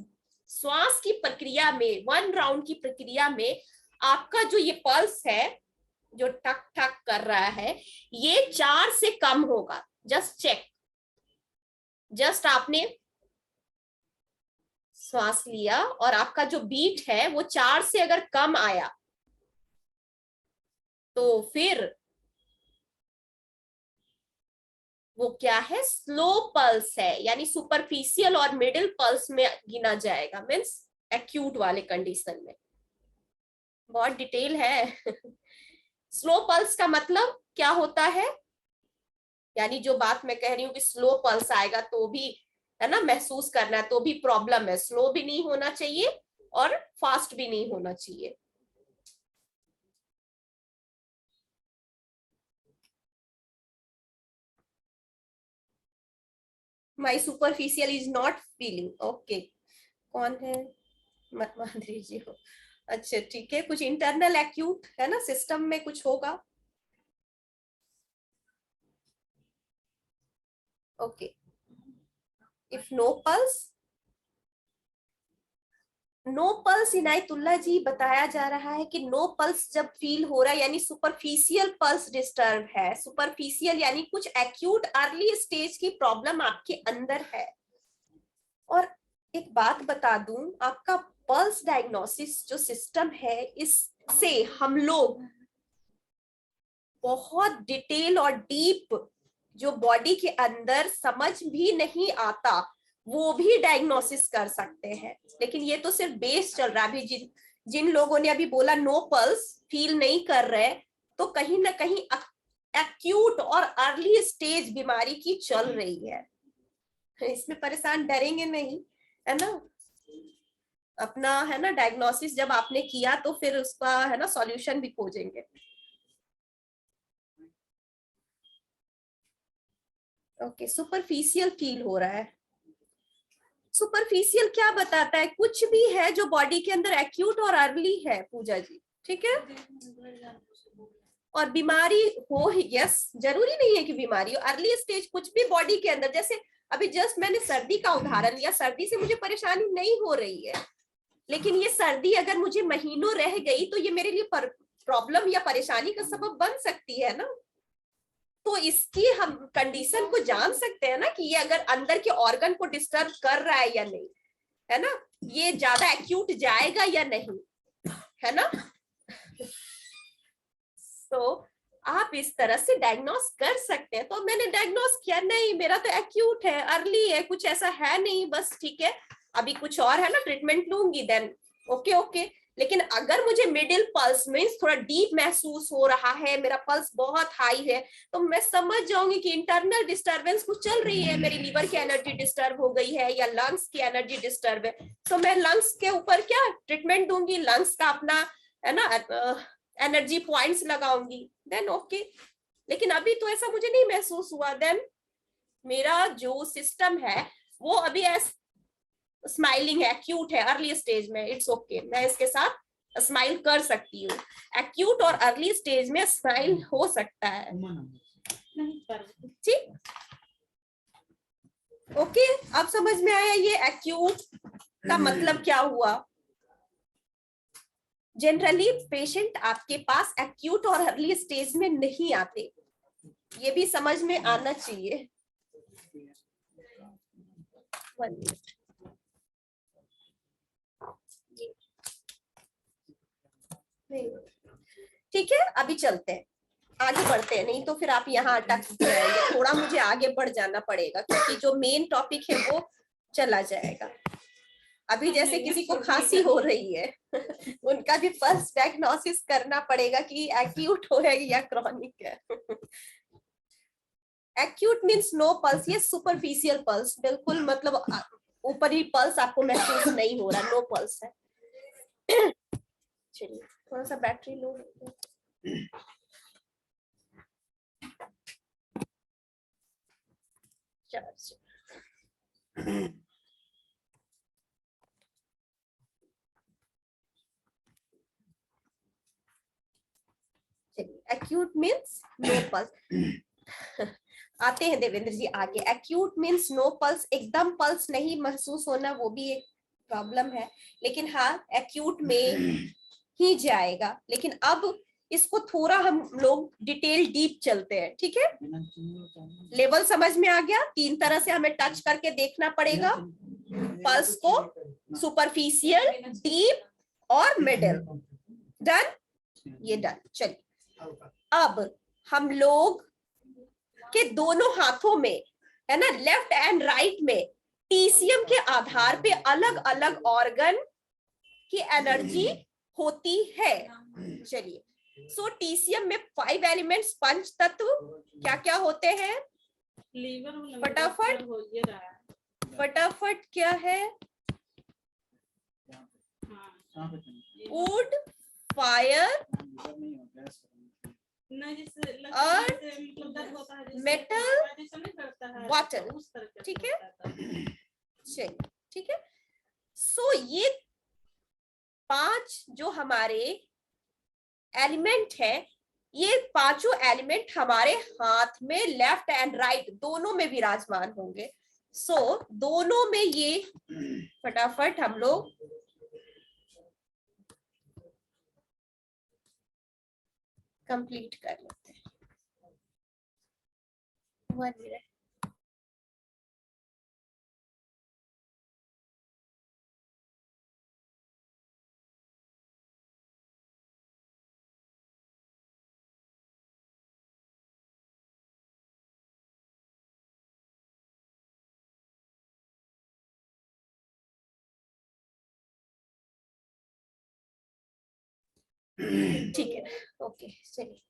श्वास की प्रक्रिया में, वन राउंड की प्रक्रिया में आपका जो ये पल्स है जो टक टक कर रहा है, ये 4 से कम होगा। जस्ट चेक, जस्ट आपने श्वास लिया और आपका जो बीट है वो 4 से अगर कम आया तो फिर वो क्या है, स्लो पल्स है, यानी सुपरफिशियल और मिडिल पल्स में गिना जाएगा, मीन्स एक्यूट वाले कंडीशन में। बहुत डिटेल है। स्लो पल्स का मतलब क्या होता है, यानी जो बात मैं कह रही हूँ कि स्लो पल्स आएगा तो भी है ना महसूस करना है, तो भी प्रॉब्लम है, स्लो भी नहीं होना चाहिए और फास्ट भी नहीं होना चाहिए। My superficial is not feeling, okay. कौन है, माधुरी जी हो, अच्छा ठीक है, कुछ इंटरनल एक्यूट है ना, सिस्टम में कुछ होगा, okay. If no pulse, no pulse Inayatullah ji बताया जा रहा है कि नो पल्स जब फील हो रहा है यानी सुपरफिशियल पल्स डिस्टर्ब है। सुपरफिशियल यानी कुछ एक्यूट अर्ली स्टेज की प्रॉब्लम आपके अंदर है। और एक बात बता दूं, आपका पल्स डायग्नोसिस जो सिस्टम है, इससे हम लोग बहुत डिटेल और डीप जो बॉडी के अंदर समझ भी नहीं आता वो भी डायग्नोसिस कर सकते हैं। लेकिन ये तो सिर्फ बेस चल रहा है। अभी जिन जिन लोगों ने अभी बोला नो पल्स, फील नहीं कर रहे, तो कहीं ना कहीं एक्यूट और अर्ली स्टेज बीमारी की चल रही है। इसमें परेशान डरेंगे नहीं, है ना। अपना है ना डायग्नोसिस जब आपने किया तो फिर उसका है ना सॉल्यूशन भी खोजेंगे। ओके, सुपरफिशियल फील हो रहा है। सुपरफिशियल क्या बताता है, कुछ भी है जो बॉडी के अंदर एक्यूट और अर्ली है, पूजा जी, ठीक है। और बीमारी हो ही, यस, जरूरी नहीं है कि बीमारी हो, अर्ली स्टेज कुछ भी बॉडी के अंदर, जैसे अभी जस्ट मैंने सर्दी का उदाहरण लिया, सर्दी से मुझे परेशानी नहीं हो रही है, लेकिन ये सर्दी अगर मुझे महीनों रह गई तो ये मेरे लिए प्रॉब्लम या परेशानी का सबब बन सकती है ना। तो इसकी हम कंडीशन को जान सकते हैं ना कि ये अगर अंदर के ऑर्गन को डिस्टर्ब कर रहा है या नहीं, है ना, ये ज्यादा एक्यूट जाएगा या नहीं, है ना। तो आप इस तरह से डायग्नोस कर सकते हैं। तो मैंने डायग्नोस किया, नहीं मेरा तो एक्यूट है, अर्ली है, कुछ ऐसा है नहीं, बस ठीक है, अभी कुछ और है ना, ट्रीटमेंट लूंगी, देन ओके ओके। लेकिन अगर मुझे मिडिल पल्स में थोड़ा डीप महसूस हो रहा है, मेरा पल्स बहुत हाई है, तो मैं समझ जाऊंगी कि इंटरनल डिस्टर्बेंस कुछ चल रही है, मेरी लीवर की एनर्जी डिस्टर्ब हो गई है या लंग्स की एनर्जी डिस्टर्ब है। तो मैं लंग्स के ऊपर क्या ट्रीटमेंट दूंगी, लंग्स का अपना है ना एनर्जी पॉइंट्स लगाऊंगी, देन ओके। लेकिन अभी तो ऐसा मुझे नहीं महसूस हुआ, देन मेरा जो सिस्टम है वो अभी स्माइलिंग है, क्यूट है, अर्ली स्टेज में, इट्स ओके, मैं इसके साथ स्माइल कर सकती हूँ। एक्यूट और अर्ली स्टेज में स्माइल हो सकता है, ठीक, ओके। अब समझ में आया ये एक्यूट का मतलब क्या हुआ। जनरली पेशेंट आपके पास एक्यूट और अर्ली स्टेज में नहीं आते, ये भी समझ में आना चाहिए। ठीक है, अभी चलते हैं, आगे बढ़ते हैं, नहीं तो फिर आप यहाँ अटक जाएंगे। थोड़ा मुझे आगे बढ़ जाना पड़ेगा क्योंकि जो मेन टॉपिक है वो चला जाएगा। अभी जैसे किसी को खांसी हो रही है उनका भी फर्स्ट डायग्नोसिस करना पड़ेगा कि एक्यूट हो है या क्रॉनिक है। एक्यूट मींस नो पल्स, ये सुपरफिशियल पल्स, बिल्कुल मतलब ऊपरी पल्स आपको महसूस नहीं हो रहा, नो पल्स है। चलिए थोड़ा सा battery low, charge. Acute means no pulse. आते हैं देवेंद्र जी आगे। एक्यूट मींस नो पल्स, एकदम पल्स नहीं महसूस होना, वो भी एक प्रॉब्लम है, लेकिन हाँ एक्यूट में ही जाएगा। लेकिन अब इसको थोड़ा हम लोग डिटेल डीप चलते हैं, ठीक है। लेवल समझ में आ गया, तीन तरह से हमें टच करके देखना पड़ेगा पल्स को, सुपरफिशियल, डीप और मिडिल। डन, ये डन। चलिए अब हम लोग आपके दोनों हाथों में, है ना, लेफ्ट एंड राइट में टीसीएम के आधार पे अलग अलग ऑर्गन की एनर्जी होती है। चलिए, सो टीसीएम में 5 एलिमेंट्स, 5 तत्व क्या क्या होते हैं? फटाफट फटाफट क्या है? Would, fire, earth, metal, water. ठीक है, चलिए, ठीक है। सो ये 5 जो हमारे एलिमेंट है, ये पांचों एलिमेंट हमारे हाथ में लेफ्ट एंड राइट दोनों में विराजमान होंगे। सो दोनों में ये फटाफट हम लोग कंप्लीट कर लेते हैं। 1 मिनट। ठीक है, ओके, चलिए।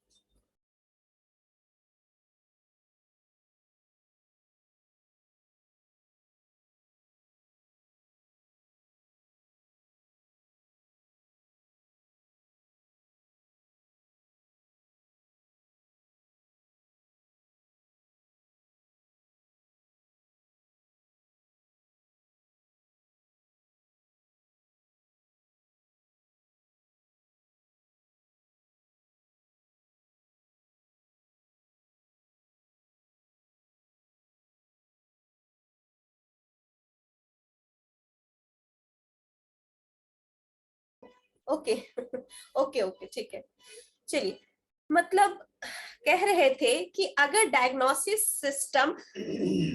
ओके ओके ओके, ठीक है। चलिए, मतलब कह रहे थे कि अगर डायग्नोसिस सिस्टम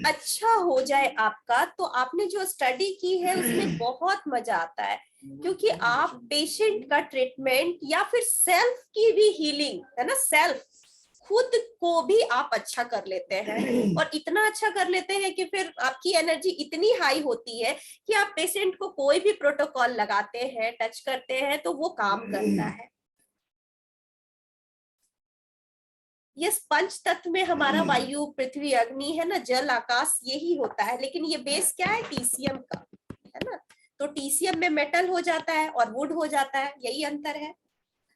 अच्छा हो जाए आपका, तो आपने जो स्टडी की है उसमें बहुत मजा आता है, क्योंकि आप पेशेंट का ट्रीटमेंट या फिर सेल्फ की भी हीलिंग, है ना, सेल्फ खुद को भी आप अच्छा कर लेते हैं, और इतना अच्छा कर लेते हैं कि फिर आपकी एनर्जी इतनी हाई होती है कि आप पेशेंट को कोई भी प्रोटोकॉल लगाते हैं, टच करते हैं, तो वो काम करता है। ये पंच तत्व में हमारा वायु, पृथ्वी, अग्नि, है ना, जल, आकाश, यही होता है, लेकिन ये बेस क्या है? टीसीएम का, है ना। तो टीसीएम में मेटल हो जाता है और वुड हो जाता है, यही अंतर है।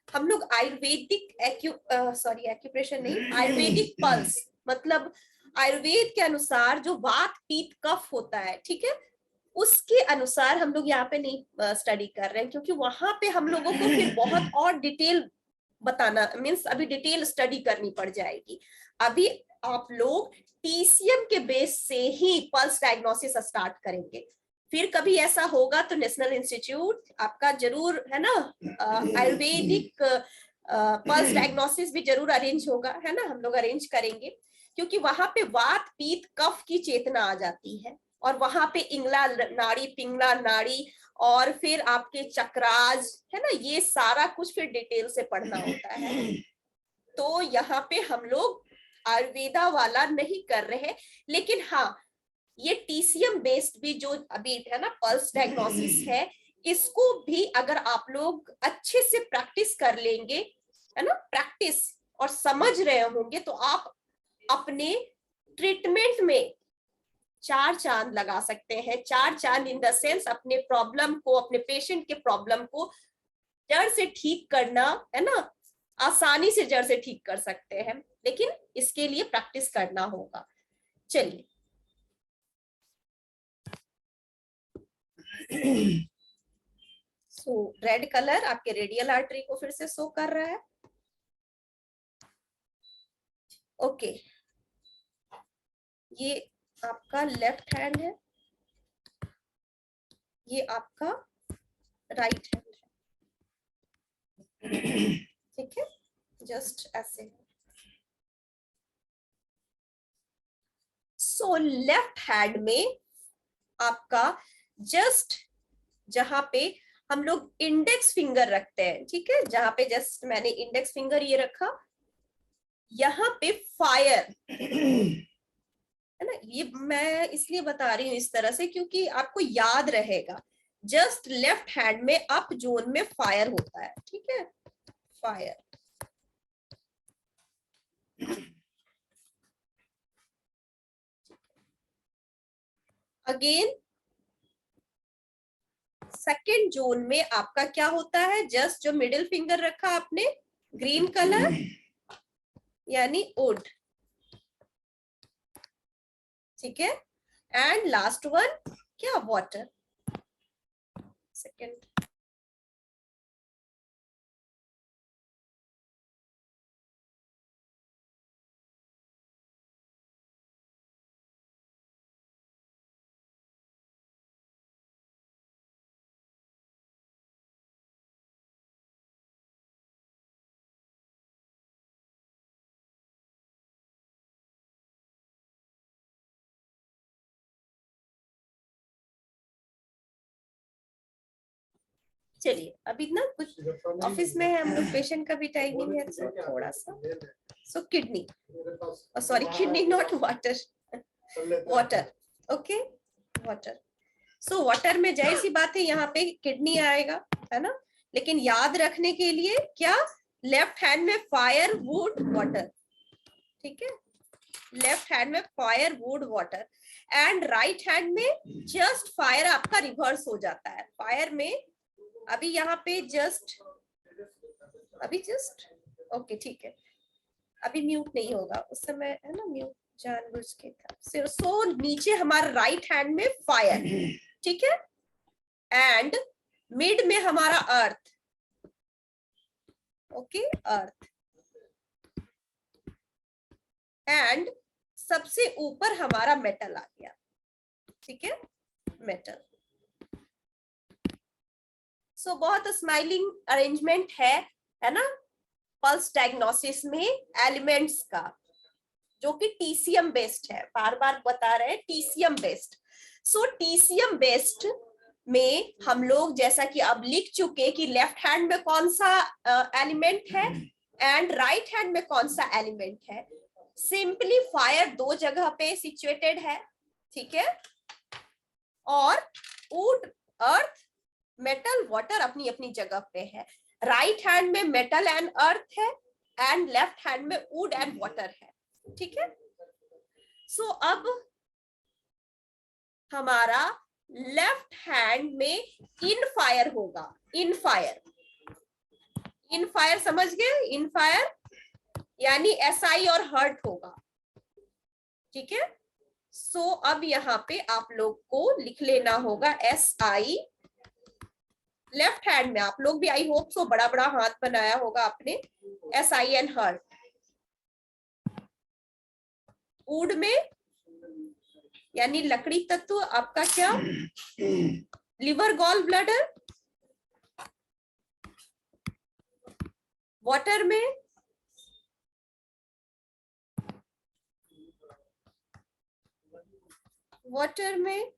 हम लोग आयुर्वेदिक एक्यूप्रेशर नहीं, आयुर्वेदिक पल्स, मतलब आयुर्वेद के अनुसार जो वात, पित्त, कफ होता है, ठीक है, उसके अनुसार हम लोग यहाँ पे नहीं स्टडी कर रहे हैं, क्योंकि वहां पे हम लोगों को फिर बहुत और डिटेल बताना, मीन्स अभी डिटेल स्टडी करनी पड़ जाएगी। अभी आप लोग टीसीएम के बेस से ही पल्स डायग्नोसिस स्टार्ट करेंगे। फिर कभी ऐसा होगा तो नेशनल इंस्टीट्यूट आपका जरूर, है ना, आयुर्वेदिक पल्स डायग्नोसिस भी जरूर अरेंज होगा, है ना, हम लोग अरेंज करेंगे, क्योंकि वहां पे वात, पित्त, कफ की चेतना आ जाती है, और वहां पे इंगला नाड़ी, पिंगला नाड़ी, और फिर आपके चक्राज, है ना, ये सारा कुछ फिर डिटेल से पढ़ना होता है। तो यहाँ पे हम लोग आयुर्वेदा वाला नहीं कर रहे, लेकिन हाँ, ये टीसीएम बेस्ड भी जो अभी, है ना, पल्स डायग्नोसिस है, इसको भी अगर आप लोग अच्छे से प्रैक्टिस कर लेंगे, है ना, प्रैक्टिस और समझ रहे होंगे, तो आप अपने ट्रीटमेंट में 4 चांद लगा सकते हैं। 4 चांद इन द सेंस, अपने प्रॉब्लम को, अपने पेशेंट के प्रॉब्लम को जड़ से ठीक करना, है ना, आसानी से जड़ से ठीक कर सकते हैं, लेकिन इसके लिए प्रैक्टिस करना होगा। चलिए, सो रेड कलर आपके रेडियल आर्टरी को फिर से शो कर रहा है। ओके, ये आपका लेफ्ट हैंड है, ये आपका राइट हैंड है, ठीक है, जस्ट ऐसे। सो लेफ्ट हैंड में आपका जस्ट जहां पे हम लोग इंडेक्स फिंगर रखते हैं, ठीक है, जहां पे जस्ट मैंने इंडेक्स फिंगर ये रखा, यहाँ पे फायर है ना, ये मैं इसलिए बता रही हूँ इस तरह से क्योंकि आपको याद रहेगा जस्ट लेफ्ट हैंड में अप जोन में फायर होता है, ठीक है, फायर। अगेन सेकेंड जोन में आपका क्या होता है, जस्ट जो मिडिल फिंगर रखा आपने ग्रीन कलर यानी वुड, ठीक है, एंड लास्ट वन क्या, वाटर। सेकेंड चलिए, अभी ना कुछ ऑफिस में है हम लोग, पेशेंट का भी टाइमिंग है, तो थोड़ा सा सो kidney, sorry kidney not water, water, okay, water. So water में जाहिर सी बात है यहाँ पे किडनी आएगा, है ना, लेकिन याद रखने के लिए क्या, लेफ्ट हैंड में फायर वुड वाटर, ठीक है, लेफ्ट हैंड में fire would water, and right hand में जस्ट फायर आपका रिवर्स हो जाता है। फायर में अभी यहाँ पे जस्ट ओके, ठीक है, अभी म्यूट नहीं होगा, उस समय है ना म्यूट जानबूझ के था। सो नीचे हमारा राइट हैंड में फायर, ठीक है, एंड मिड में हमारा अर्थ, ओके, अर्थ, एंड सबसे ऊपर हमारा मेटल आ गया, ठीक है, मेटल। सो बहुत स्माइलिंग अरेंजमेंट है ना, पल्स डायग्नोसिस में एलिमेंट्स का, जो कि टीसीएम बेस्ड है, बार बार बता रहे हैं टीसीएम बेस्ड। सो टीसीएम बेस्ड में हम लोग जैसा कि अब लिख चुके कि लेफ्ट हैंड में कौन सा एलिमेंट है एंड राइट हैंड में कौन सा एलिमेंट है। सिंपली फायर दो जगह पे सिचुएटेड है, ठीक है, और वुड, अर्थ, मेटल, वाटर अपनी अपनी जगह पे है। राइट हैंड में मेटल एंड अर्थ है एंड लेफ्ट हैंड में वुड एंड वाटर है, ठीक है। सो अब हमारा लेफ्ट हैंड में इन फायर होगा, इन फायर, इन फायर समझ गए, इन फायर यानी एसआई और हर्ट होगा, ठीक है। सो अब यहाँ पे आप लोग को लिख लेना होगा एसआई, लेफ्ट हैंड में आप लोग भी आई होप सो बड़ा बड़ा हाथ बनाया होगा आपने, एसआई एंड हर्ट। वुड में यानी लकड़ी तत्व आपका क्या, लिवर, गॉल ब्लैडर। वाटर में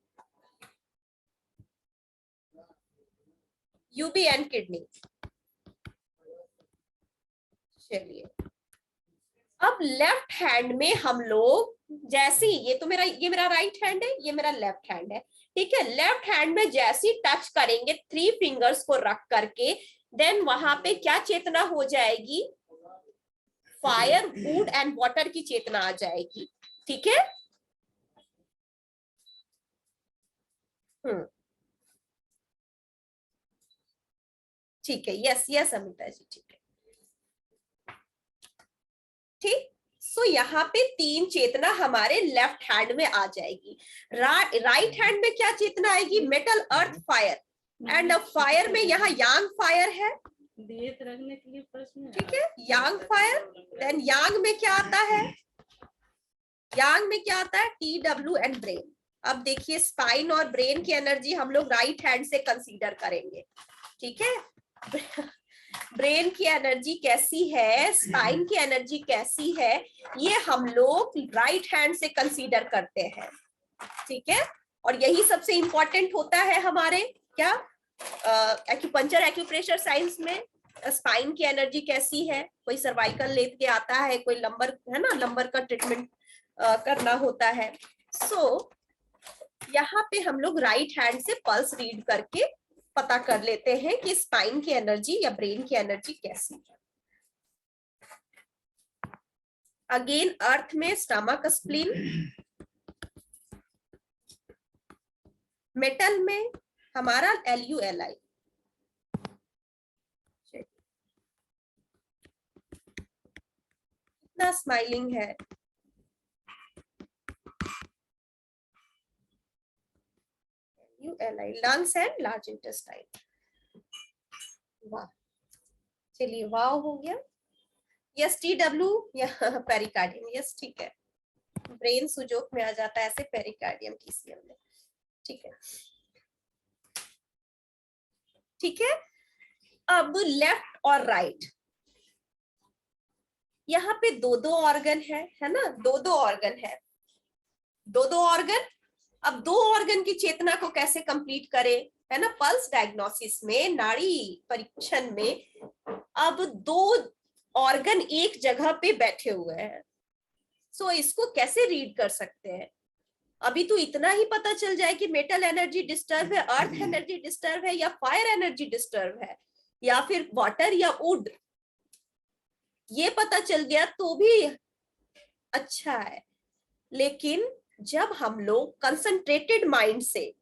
यूबी एंड किडनी। चलिए, अब लेफ्ट हैंड में हम लोग जैसे, ये तो ये मेरा राइट हैंड है, ये मेरा लेफ्ट हैंड है, ठीक है। लेफ्ट हैंड में जैसे टच करेंगे थ्री फिंगर्स को रख करके, देन वहां पे क्या चेतना हो जाएगी, फायर, वुड एंड वाटर की चेतना आ जाएगी, ठीक है। ठीक है, यस यस अमिता जी, ठीक है, ठीक। सो यहाँ पे तीन चेतना हमारे लेफ्ट हैंड में आ जाएगी। राइट हैंड में क्या चेतना आएगी, metal, earth, fire, and fire में यहाँ यांग फायर है, रखने के लिए प्रश्न, ठीक है, यांग फायर। देन यांग में क्या आता है, यांग में क्या आता है, TW एंड ब्रेन। अब देखिए स्पाइन और ब्रेन की एनर्जी हम लोग राइट हैंड से कंसीडर करेंगे, ठीक है। ब्रेन की एनर्जी कैसी है, स्पाइन की एनर्जी कैसी है, ये हम लोग राइट हैंड से कंसीडर करते हैं, ठीक है। और यही सबसे इंपॉर्टेंट होता है हमारे क्या, एक्यूपंक्चर, एक्यूप्रेशर साइंस में, स्पाइन की एनर्जी कैसी है, कोई सर्वाइकल लेके आता है, कोई लंबर है ना, लंबर का ट्रीटमेंट करना होता है। सो यहाँ पे हम लोग राइट हैंड से पल्स रीड करके पता कर लेते हैं कि स्पाइन की एनर्जी या ब्रेन की एनर्जी कैसी है। अगेन अर्थ में स्टमक स्प्लीन, मेटल में हमारा LULI। कितना स्माइलिंग है, LULI lungs and large intestine. वाह, चलिए वाह हो गया। यस TW या पेरिकार्डियम, यस ठीक है, ब्रेन सुजोक में आ जाता है ऐसे, पेरिकार्डियम TCM में, ठीक है ठीक है। अब लेफ्ट और राइट, यहाँ पे दो दो ऑर्गन है ना, दो दो ऑर्गन है, दो दो ऑर्गन। अब दो ऑर्गन की चेतना को कैसे कंप्लीट करें, है ना, पल्स डायग्नोसिस में, नाड़ी परीक्षण में अब दो ऑर्गन एक जगह पे बैठे हुए हैं। सो इसको कैसे रीड कर सकते हैं? अभी तो इतना ही पता चल जाए कि मेटल एनर्जी डिस्टर्ब है, अर्थ एनर्जी डिस्टर्ब है, या फायर एनर्जी डिस्टर्ब है, या फिर वाटर या वुड, ये पता चल गया तो भी अच्छा है। लेकिन जब हम लोग कंसंट्रेटेड माइंड से,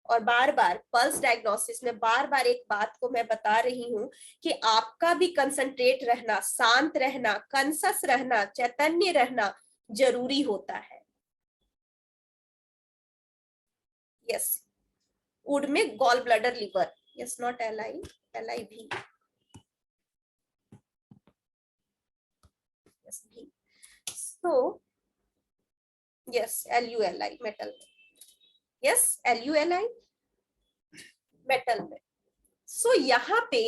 और बार बार पल्स डायग्नोसिस में बार बार एक बात को मैं बता रही हूं कि आपका भी कंसंट्रेट रहना, शांत रहना, कंसस रहना, चैतन्य रहना जरूरी होता है। यस, वुड में gall bladder liver, yes not LI भी, यस भी। सो यस LULI मेटल में, यस LULI मेटल में। सो यहाँ पे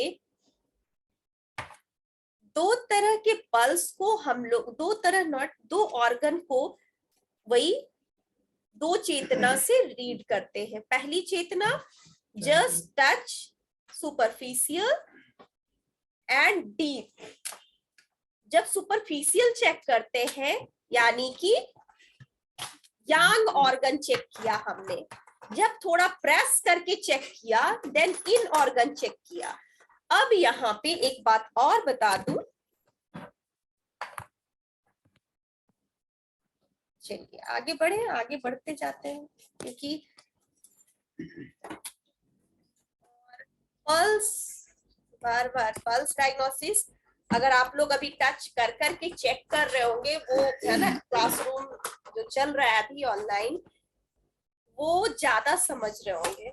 दो तरह के पल्स को हम लोग, दो तरह नॉट, दो ऑर्गन को वही दो चेतना से रीड करते हैं। पहली चेतना just touch, superficial and deep. जब सुपरफिशियल चेक करते हैं यानी कि यांग ऑर्गन चेक किया हमने, जब थोड़ा प्रेस करके चेक किया देन इन ऑर्गन चेक किया। अब यहाँ पे एक बात और बता दूं, चलिए आगे बढ़े, आगे बढ़ते जाते हैं, क्योंकि पल्स, बार बार पल्स डायग्नोसिस अगर आप लोग अभी टच कर करके चेक कर रहे होंगे, वो है ना क्लासरूम जो चल रहा है अभी ऑनलाइन, वो ज्यादा समझ रहे होंगे।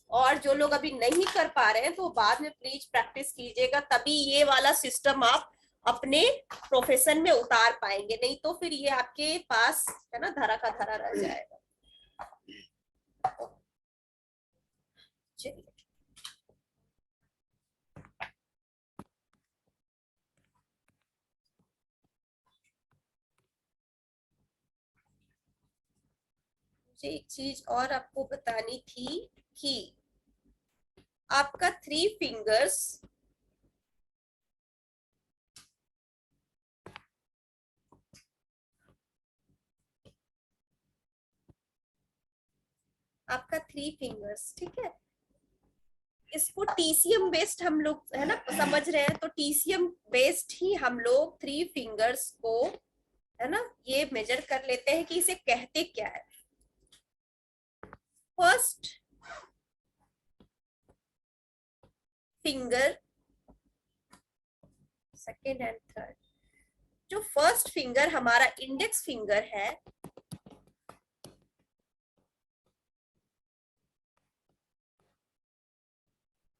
और जो लोग अभी नहीं कर पा रहे हैं तो बाद में प्लीज प्रैक्टिस कीजिएगा, तभी ये वाला सिस्टम आप अपने प्रोफेशन में उतार पाएंगे, नहीं तो फिर ये आपके पास है ना धरा का धरा रह जाएगा। चलिए मुझे एक चीज और आपको बतानी थी कि आपका 3 फिंगर्स आपका 3 फिंगर्स, ठीक है, इसको TCM बेस्ड हम लोग है ना समझ रहे हैं, तो TCM बेस्ड ही हम लोग 3 फिंगर्स को है ना ये मेजर कर लेते हैं कि इसे कहते क्या है। First finger, second and third. जो फर्स्ट फिंगर हमारा इंडेक्स फिंगर है,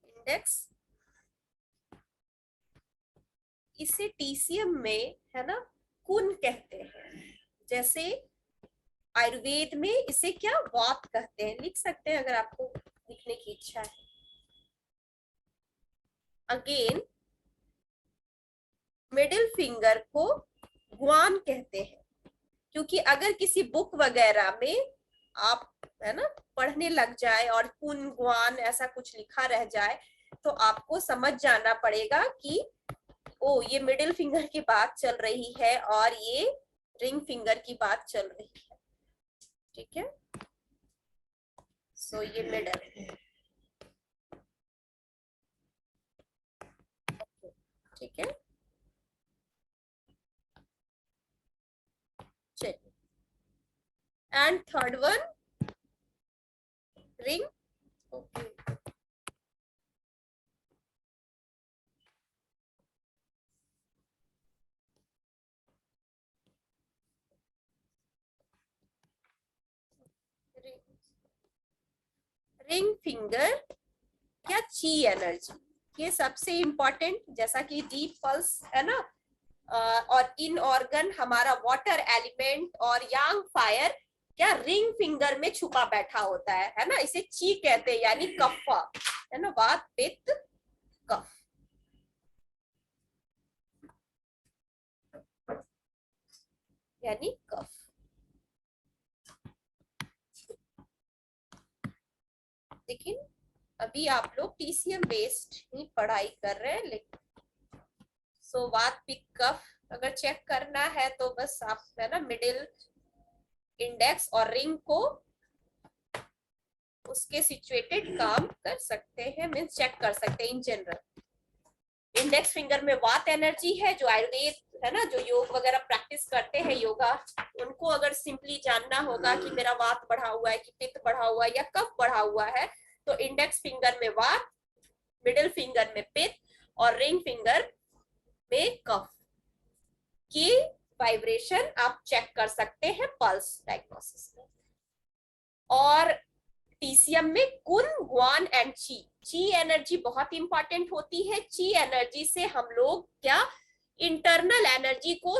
इंडेक्स, इसे TCM में है ना कुन कहते हैं। जैसे आयुर्वेद में इसे क्या वात कहते हैं, लिख सकते हैं अगर आपको लिखने की इच्छा है। अगेन मिडिल फिंगर को ग्वान कहते हैं, क्योंकि अगर किसी बुक वगैरह में आप है ना पढ़ने लग जाए और कुन ग्वान ऐसा कुछ लिखा रह जाए तो आपको समझ जाना पड़ेगा कि ओ ये मिडिल फिंगर की बात चल रही है और ये रिंग फिंगर की बात चल रही है, ठीक है। सो ये मिडल, ठीक है। चलिए, and third one ring, okay. Ring finger या ची एनर्जी, ये सबसे इंपॉर्टेंट, जैसा कि डीप पल्स है ना, और इन ऑर्गन हमारा वाटर एलिमेंट और यांग फायर क्या रिंग फिंगर में छुपा बैठा होता है ना। इसे ची कहते हैं, यानी कफा, है ना, वात पित्त कफ, यानी कफ। लेकिन अभी आप लोग टीसीएम बेस्ड ही पढ़ाई कर रहे हैं, लेकिन सो वात पित्त कफ अगर चेक करना है तो बस आप है ना मिडिल, इंडेक्स और रिंग को उसके सिचुएटेड काम कर सकते हैं, मीन्स चेक कर सकते हैं इन जनरल। इंडेक्स फिंगर में वात एनर्जी है, जो आयुर्वेद है ना, जो योग वगैरह प्रैक्टिस करते हैं योगा, उनको अगर सिंपली जानना होगा कि मेरा वात बढ़ा हुआ है कि पित्त बढ़ा हुआ है या कफ बढ़ा हुआ है, तो इंडेक्स फिंगर में वात, मिडिल फिंगर में पित्त और रिंग फिंगर में कफ की वाइब्रेशन आप चेक कर सकते हैं पल्स डायग्नोसिस में। और टीसीएम में कुन, ग्वान एंड ची, ची एनर्जी बहुत इंपॉर्टेंट होती है। ची एनर्जी से हम लोग क्या इंटरनल एनर्जी को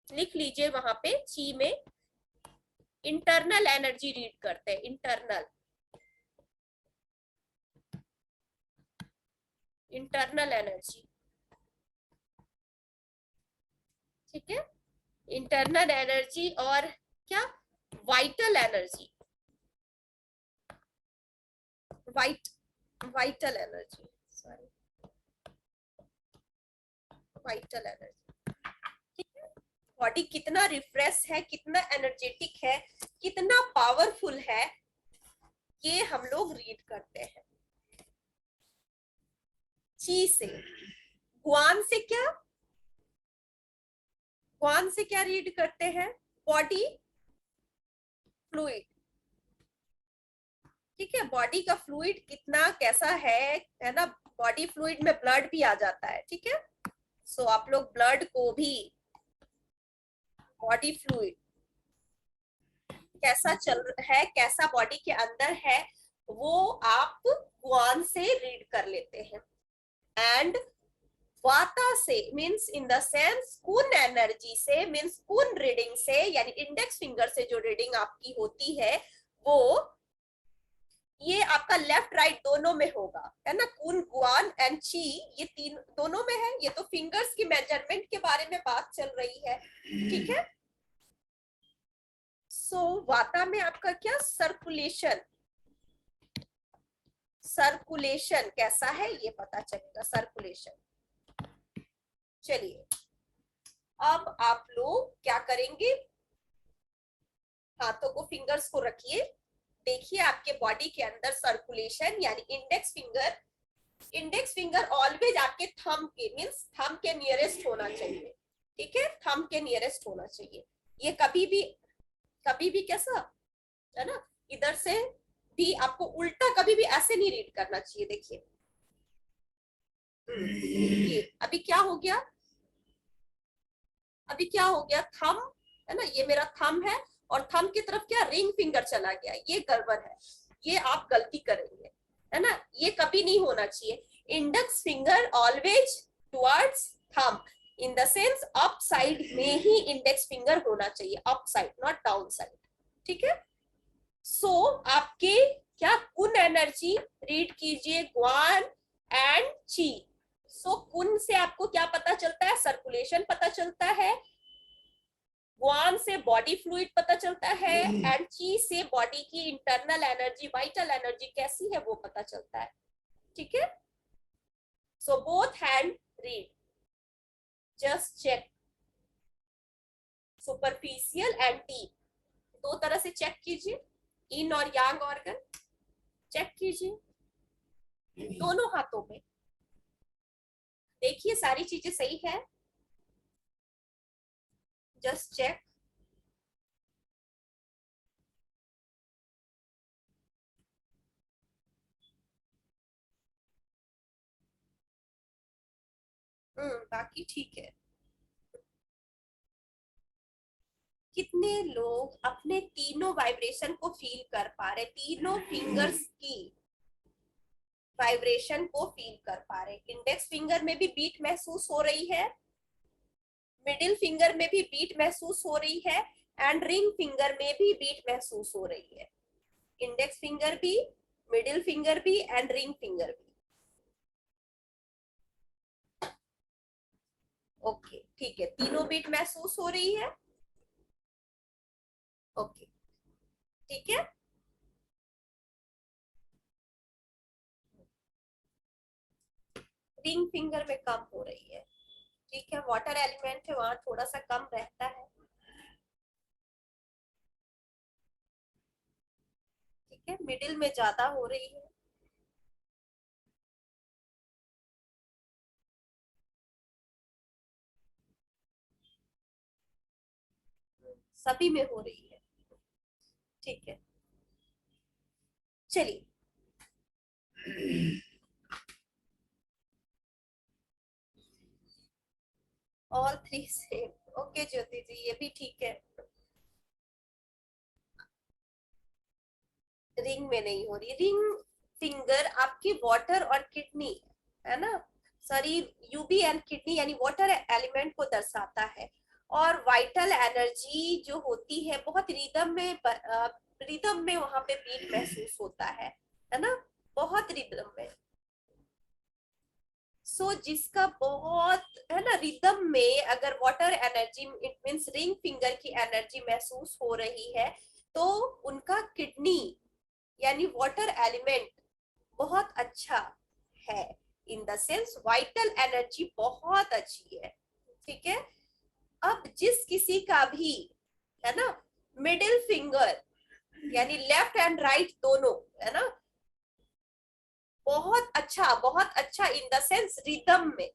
लिख लीजिए, वहां पे ची में इंटरनल एनर्जी रीड करते हैं, इंटरनल एनर्जी, ठीक है। इंटरनल एनर्जी और क्या vital energy, vital energy, sorry, vital energy, ठीक है। बॉडी कितना रिफ्रेश है, कितना एनर्जेटिक है, कितना पावरफुल है, ये हम लोग रीड करते हैं ची से। ग्वान से क्या, ग्वान से क्या रीड करते हैं, बॉडी फ्लूइड, ठीक है। बॉडी का फ्लूइड कितना कैसा है ना, बॉडी फ्लूइड में ब्लड भी आ जाता है, ठीक है। सो आप लोग ब्लड को भी, बॉडी फ्लूइड कैसा चल है, कैसा बॉडी के अंदर है, वो आप ग्वान से रीड कर लेते हैं। एंड वाता से मीन्स इन द सेंस कुन एनर्जी से, मीन्स कुन रीडिंग से, यानी इंडेक्स फिंगर से जो रीडिंग आपकी होती है वो ये आपका लेफ्ट राइट दोनों में होगा, है ना। कुन, गुआन एंड ची, ये तीन दोनों में है। ये तो फिंगर्स की मेजरमेंट के बारे में बात चल रही है, ठीक है। सो वाता में आपका क्या सर्कुलेशन, सर्कुलेशन कैसा है ये पता चलेगा, सर्कुलेशन। चलिए, अब आप लोग क्या करेंगे, हाथों को, फिंगर्स को रखिए, देखिए आपके बॉडी के अंदर सर्कुलेशन, यानी इंडेक्स फिंगर ऑलवेज आपके थंब के, मींस थंब के नियरेस्ट होना चाहिए, ठीक है, थंब के नियरेस्ट होना चाहिए। ये कभी भी कैसा है ना, इधर से भी आपको उल्टा कभी भी ऐसे नहीं रीड करना चाहिए। देखिए ये अभी क्या हो गया, थंब है ना, ये मेरा थंब है और थंब की तरफ क्या रिंग फिंगर चला गया, ये गड़बड़ है, ये आप गलती करेंगे, है ना, ये कभी नहीं होना चाहिए। Index finger always towards thumb, in the sense up side में ही इंडेक्स फिंगर होना चाहिए, up side not down side, ठीक है। सो आपके क्या कुन एनर्जी रीड कीजिए, ग्वान एंड ची। सो कुन से आपको क्या पता चलता है, सर्कुलेशन पता चलता है, ग्वान से बॉडी फ्लूइड पता चलता है, एंड ची से बॉडी की इंटरनल एनर्जी, वाइटल एनर्जी कैसी है वो पता चलता है, ठीक है। So both hand read. Just check. Superficial and deep. दो तरह से चेक कीजिए, इन और यांग ऑर्गन चेक कीजिए दोनों हाथों में, देखिए सारी चीजें सही है. Just check. बाकी ठीक है. कितने लोग अपने तीनों वाइब्रेशन को फील कर पा रहे, तीनों फिंगर्स की वाइब्रेशन को फील कर पा रहे? इंडेक्स फिंगर में भी बीट महसूस हो रही है, मिडिल फिंगर में भी बीट महसूस हो रही है, एंड रिंग फिंगर में भी बीट महसूस हो रही है. इंडेक्स फिंगर भी, मिडिल फिंगर भी एंड रिंग फिंगर भी. ओके ठीक है, तीनों बीट महसूस हो रही है. ओके ठीक है. रिंग फिंगर में कम हो रही है. ठीक है, वाटर एलिमेंट है वहां थोड़ा सा कम रहता है. ठीक है, मिडिल में ज्यादा हो रही है. सभी में हो रही है. ठीक है, चलिए. All three same. ओके ज्योति जी, ये भी ठीक है. रिंग में नहीं हो रही. रिंग फिंगर आपकी वाटर और किडनी है ना, सॉरी यूबी एंड किडनी यानी वाटर एलिमेंट को दर्शाता है. और वाइटल एनर्जी जो होती है बहुत रिदम में वहां पे बीट महसूस होता है ना, बहुत रिदम में. सो जिसका बहुत है ना रिदम में, अगर water energy it means ring finger की एनर्जी महसूस हो रही है, तो उनका किडनी यानी वाटर एलिमेंट बहुत अच्छा है. इन द सेंस वाइटल एनर्जी बहुत अच्छी है. ठीक है. अब जिस किसी का भी है ना मिडिल फिंगर यानी लेफ्ट एंड राइट दोनों है ना बहुत अच्छा इन द सेंस रिदम में,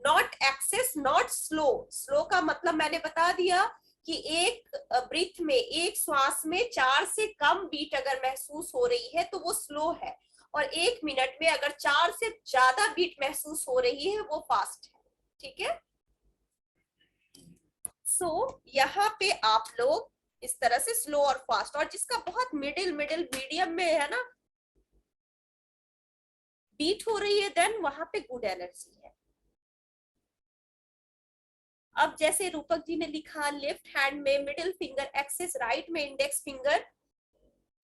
not excess not slow. Slow का मतलब मैंने बता दिया कि एक ब्रीथ में, एक श्वास में 4 से कम बीट अगर महसूस हो रही है तो वो स्लो है, और 1 मिनट में अगर 4 से ज्यादा बीट महसूस हो रही है वो फास्ट है. ठीक है. सो यहाँ पे आप लोग इस तरह से स्लो और फास्ट, और जिसका बहुत मिडिल मीडियम में है ना बीट हो रही है, देन वहां पे गुड एनर्जी है. अब जैसे रूपक जी ने लिखा लेफ्ट हैंड में मिडिल फिंगर एक्सेस, राइट में इंडेक्स फिंगर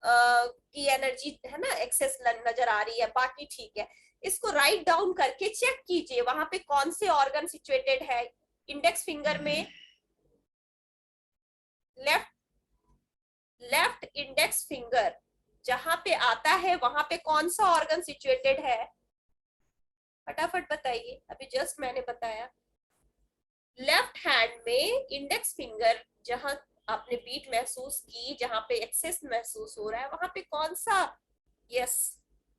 की एनर्जी है ना एक्सेस नजर आ रही है, बाकी ठीक है. इसको राइट डाउन करके चेक कीजिए वहां पे कौन से ऑर्गन सिचुएटेड है. इंडेक्स फिंगर में लेफ्ट इंडेक्स फिंगर जहां पे आता है वहां पे कौन सा ऑर्गन सिचुएटेड है, फटाफट बताइए. अभी जस्ट मैंने बताया. लेफ्ट हैंड में इंडेक्स फिंगर जहां आपने बीट महसूस की, जहां पे एक्सेस महसूस हो रहा है, वहां पे कौन सा, यस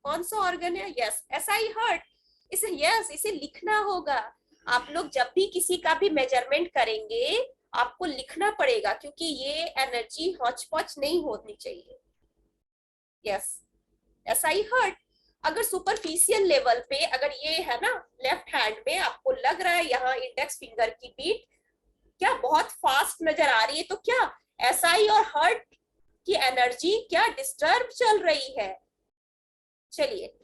कौन सा ऑर्गन है? Yes SI heart. इसे यस इसे लिखना होगा. आप लोग जब भी किसी का भी मेजरमेंट करेंगे आपको लिखना पड़ेगा, क्योंकि ये एनर्जी हॉच पॉच नहीं होनी चाहिए. Yes SI heart. अगर सुपरफिशियल लेवल पे अगर ये है ना लेफ्ट हैंड में आपको लग रहा है यहाँ इंडेक्स फिंगर की बीट क्या बहुत फास्ट नजर आ रही है, तो क्या एसआई और हर्ट की एनर्जी क्या डिस्टर्ब चल रही है? चलिए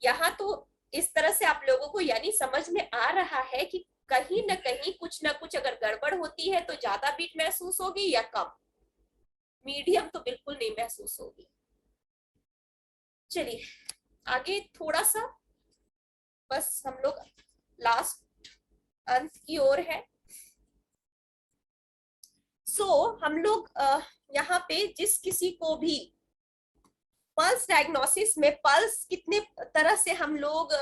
यहाँ तो इस तरह से आप लोगों को यानी समझ में आ रहा है कि कहीं ना कहीं कुछ ना कुछ अगर गड़बड़ होती है तो ज्यादा बीट महसूस होगी या कम, मीडियम तो बिल्कुल नहीं महसूस होगी. चलिए आगे थोड़ा सा, बस हम लोग लास्ट अंत की ओर है. हम लोग यहाँ पे जिस किसी को भी पल्स डायग्नोसिस में, पल्स कितने तरह से हम लोग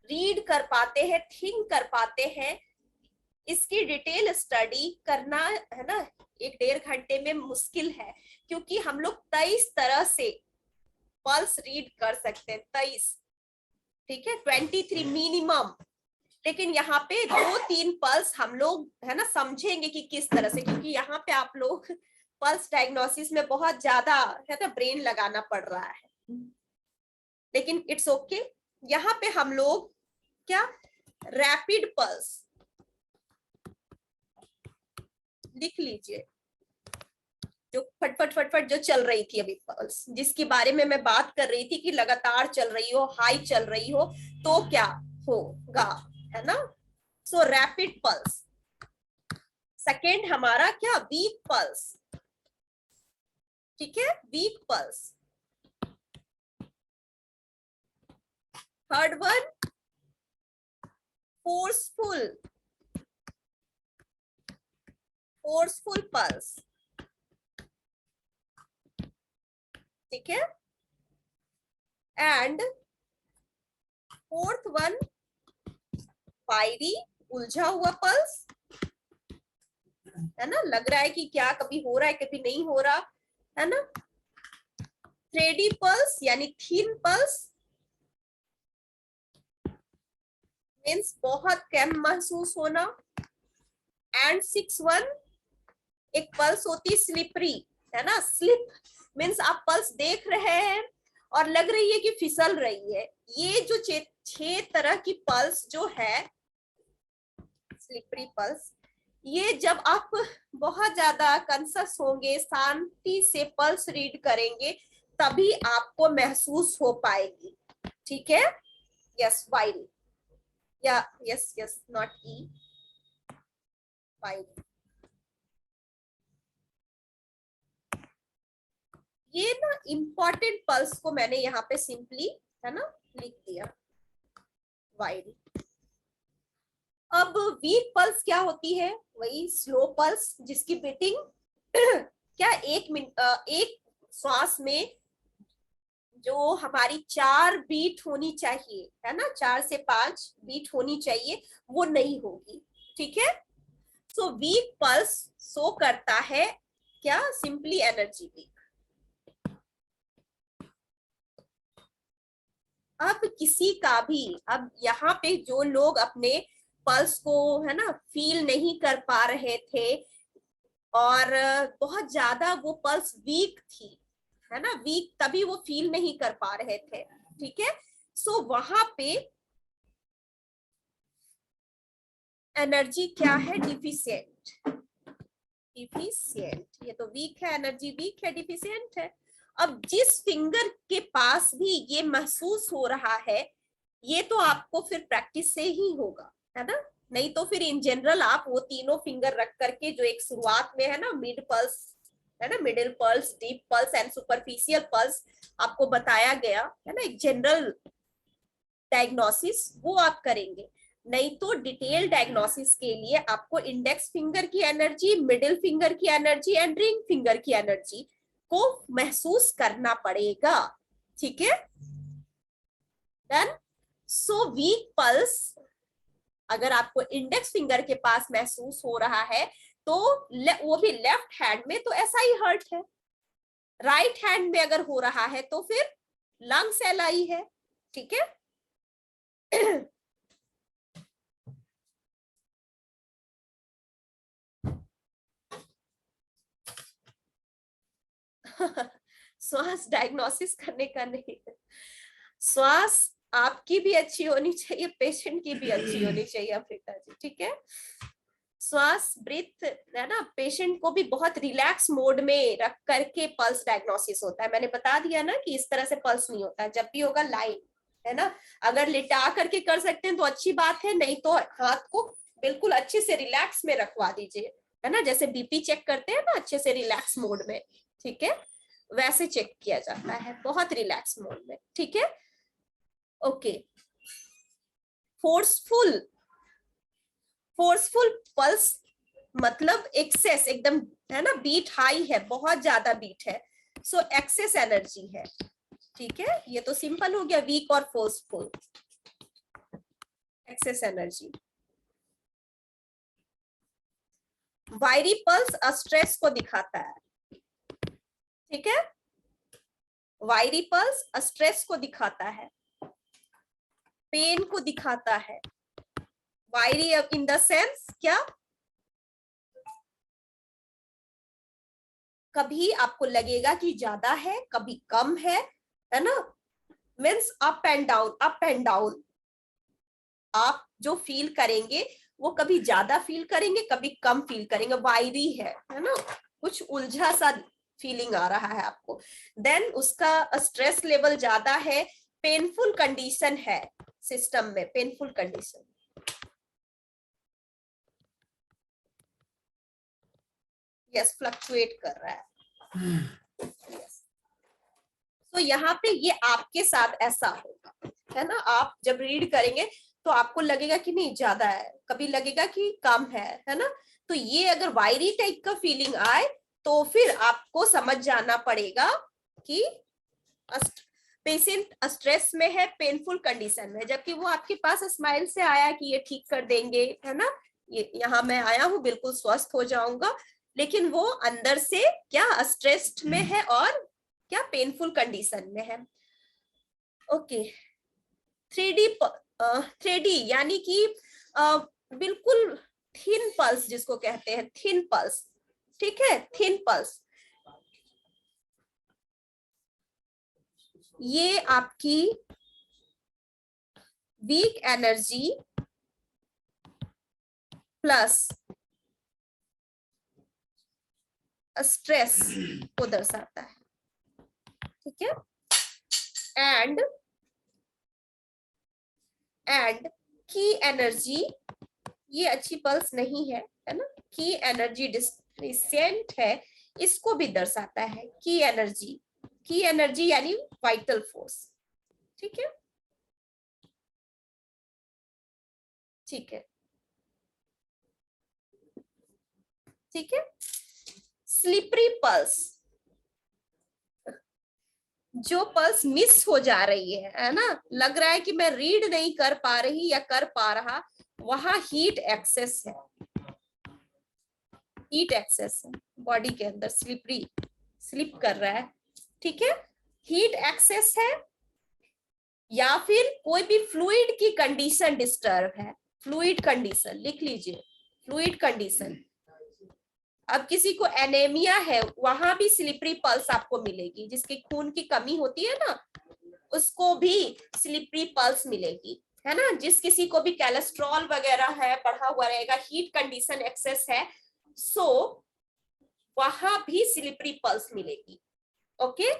रीड कर पाते हैं, थिंक कर पाते हैं, इसकी डिटेल स्टडी करना है ना 1-1.5 घंटे में मुश्किल है, क्योंकि हम लोग 23 तरह से पल्स रीड कर सकते हैं, 23, ठीक है, 23 मिनिमम। लेकिन यहाँ पे 2-3 पल्स हम लोग है ना समझेंगे कि किस तरह से, क्योंकि यहाँ पे आप लोग पल्स डायग्नोसिस में बहुत ज्यादा है ना ब्रेन लगाना पड़ रहा है, लेकिन इट्स ओके। यहाँ पे हम लोग क्या रैपिड पल्स लिख लीजिए, जो फटफट फटफट जो चल रही थी अभी पल्स, जिसके बारे में मैं बात कर रही थी कि लगातार चल रही हो, हाई चल रही हो, तो क्या होगा, है ना। सो रैपिड पल्स। सेकेंड हमारा क्या वीक पल्स, ठीक है, week pulse. Third one forceful, forceful pulse, ठीक है। एंड फोर्थ वन फायरी, उलझा हुआ पल्स, है ना, लग रहा है कि क्या कभी हो रहा है कभी नहीं हो रहा, है ना। थ्रेडी पल्स यानी थीन पल्स, मीन्स बहुत कम महसूस होना। एंड 6-1 एक पल्स होती स्लिपरी, है ना, स्लिप मीन्स आप पल्स देख रहे हैं और लग रही है कि फिसल रही है। ये जो 6 तरह की पल्स जो है स्लिपरी पल्स, ये जब आप बहुत ज्यादा कंसस होंगे, शांति से पल्स रीड करेंगे, तभी आपको महसूस हो पाएगी, ठीक है। यस वाइल या yes yes not E, while. ये ना इंपॉर्टेंट पल्स को मैंने यहाँ पे सिंपली है ना लिख दिया, वाइल। अब वीक पल्स क्या होती है, वही स्लो पल्स जिसकी बीटिंग क्या एक श्वास में जो हमारी 4 बीट होनी चाहिए, है ना, 4 से 5 बीट होनी चाहिए, वो नहीं होगी, ठीक है। सो वीक पल्स शो करता है क्या, सिंपली एनर्जी वीक। अब किसी का भी, अब यहाँ पे जो लोग अपने पल्स को है ना फील नहीं कर पा रहे थे और बहुत ज्यादा वो पल्स वीक थी, है ना, वीक तभी वो फील नहीं कर पा रहे थे, ठीक है। सो वहां पे एनर्जी क्या है, डिफिशियंट, डिफिशियंट, ये तो वीक है, एनर्जी वीक है, डिफिशियंट है। अब जिस फिंगर के पास भी ये महसूस हो रहा है, ये तो आपको फिर प्रैक्टिस से ही होगा, है ना, नहीं तो फिर इन जनरल आप वो तीनों फिंगर रख करके जो एक शुरुआत में है ना मिड पल्स, है ना, middle pulse, deep pulse and superficial pulse आपको बताया गया, है ना, एक जनरल डायग्नोसिस, वो आप करेंगे। नहीं तो डिटेल डायग्नोसिस के लिए आपको इंडेक्स फिंगर की एनर्जी, मिडिल फिंगर की एनर्जी एंड रिंग फिंगर की एनर्जी को महसूस करना पड़ेगा, ठीक है। डन। सो वीक पल्स अगर आपको इंडेक्स फिंगर के पास महसूस हो रहा है तो वो भी लेफ्ट हैंड में, तो ऐसा ही हर्ट है। राइट हैंड में अगर हो रहा है तो फिर लंग्स एलआई है, ठीक है। श्वास डायग्नोसिस करने का नहीं, श्वास आपकी भी अच्छी होनी चाहिए, पेशेंट की भी अच्छी होनी चाहिए अफ्रीका जी, ठीक है। श्वास ब्रीथ है ना, पेशेंट को भी बहुत रिलैक्स मोड में रख करके पल्स डायग्नोसिस होता है। मैंने बता दिया ना कि इस तरह से पल्स नहीं होता है, जब भी होगा लाइन, है ना। अगर लिटा करके कर सकते हैं तो अच्छी बात है, नहीं तो हाथ को बिल्कुल अच्छे से रिलैक्स में रखवा दीजिए, है ना, जैसे बीपी चेक करते हैं ना अच्छे से रिलैक्स मोड में, ठीक है, वैसे चेक किया जाता है बहुत रिलैक्स मोड में, ठीक है। ओके। फोर्सफुल, फोर्सफुल पल्स मतलब एक्सेस, एकदम है ना, बीट हाई है, बहुत ज्यादा बीट है, सो एक्सेस एनर्जी है, ठीक है। ये तो सिंपल हो गया वीक और forceful. Excess energy. Wiry pulse stress को दिखाता है, ठीक है, वायरी पल्स स्ट्रेस को दिखाता है, पेन को दिखाता है। वायरी इन द सेंस क्या, कभी आपको लगेगा कि ज्यादा है, कभी कम है ना, means up and down, up and down. आप जो फील करेंगे वो कभी ज्यादा फील करेंगे, कभी कम फील करेंगे। वायरी है ना, कुछ उलझा सा फीलिंग आ रहा है आपको। देन उसका स्ट्रेस लेवल ज्यादा है, पेनफुल कंडीशन है सिस्टम में, पेनफुल कंडीशन। यस, फ्लक्चुएट कर रहा है। यस, तो यहाँ पे ये आपके साथ ऐसा होगा, है ना। आप जब रीड करेंगे तो आपको लगेगा कि नहीं ज्यादा है, कभी लगेगा कि कम है ना। तो ये अगर वायरी टाइप का फीलिंग आए तो फिर आपको समझ जाना पड़ेगा कि पेशेंट स्ट्रेस में है, पेनफुल कंडीशन में, जबकि वो आपके पास स्माइल से आया कि ये ठीक कर देंगे, है ना, ये यहाँ मैं आया हूँ, बिल्कुल स्वस्थ हो जाऊंगा, लेकिन वो अंदर से क्या स्ट्रेस्ड में है और क्या पेनफुल कंडीशन में है। ओके, 3D यानी कि बिल्कुल थिन पल्स जिसको कहते हैं, थिन पल्स, ठीक है, थिन पल्स। ये आपकी वीक एनर्जी प्लस स्ट्रेस को दर्शाता है, ठीक है। एंड की एनर्जी, ये अच्छी पल्स नहीं है, है ना, की एनर्जी डिस्प्लेसेंट है, इसको भी दर्शाता है। की एनर्जी यानी वाइटल फोर्स, ठीक है, ठीक है, ठीक है। स्लिपरी पल्स, जो पल्स मिस हो जा रही है ना, लग रहा है कि मैं रीड नहीं कर पा रही या कर पा रहा, वहां हीट एक्सेस है, हीट एक्सेस है बॉडी के अंदर, स्लिप कर रहा है, ठीक है, हीट एक्सेस है, या फिर कोई भी फ्लूइड की कंडीशन डिस्टर्ब है। फ्लूइड कंडीशन लिख लीजिए, फ्लूइड कंडीशन। अब किसी को एनेमिया है, वहां भी स्लिपरी पल्स आपको मिलेगी, जिसकी खून की कमी होती है ना, उसको भी स्लिपरी पल्स मिलेगी, है ना। जिस किसी को भी कोलेस्ट्रॉल वगैरह है, बढ़ा हुआ रहेगा, हीट कंडीशन एक्सेस है, सो वहां भी स्लिपरी पल्स मिलेगी। Okay,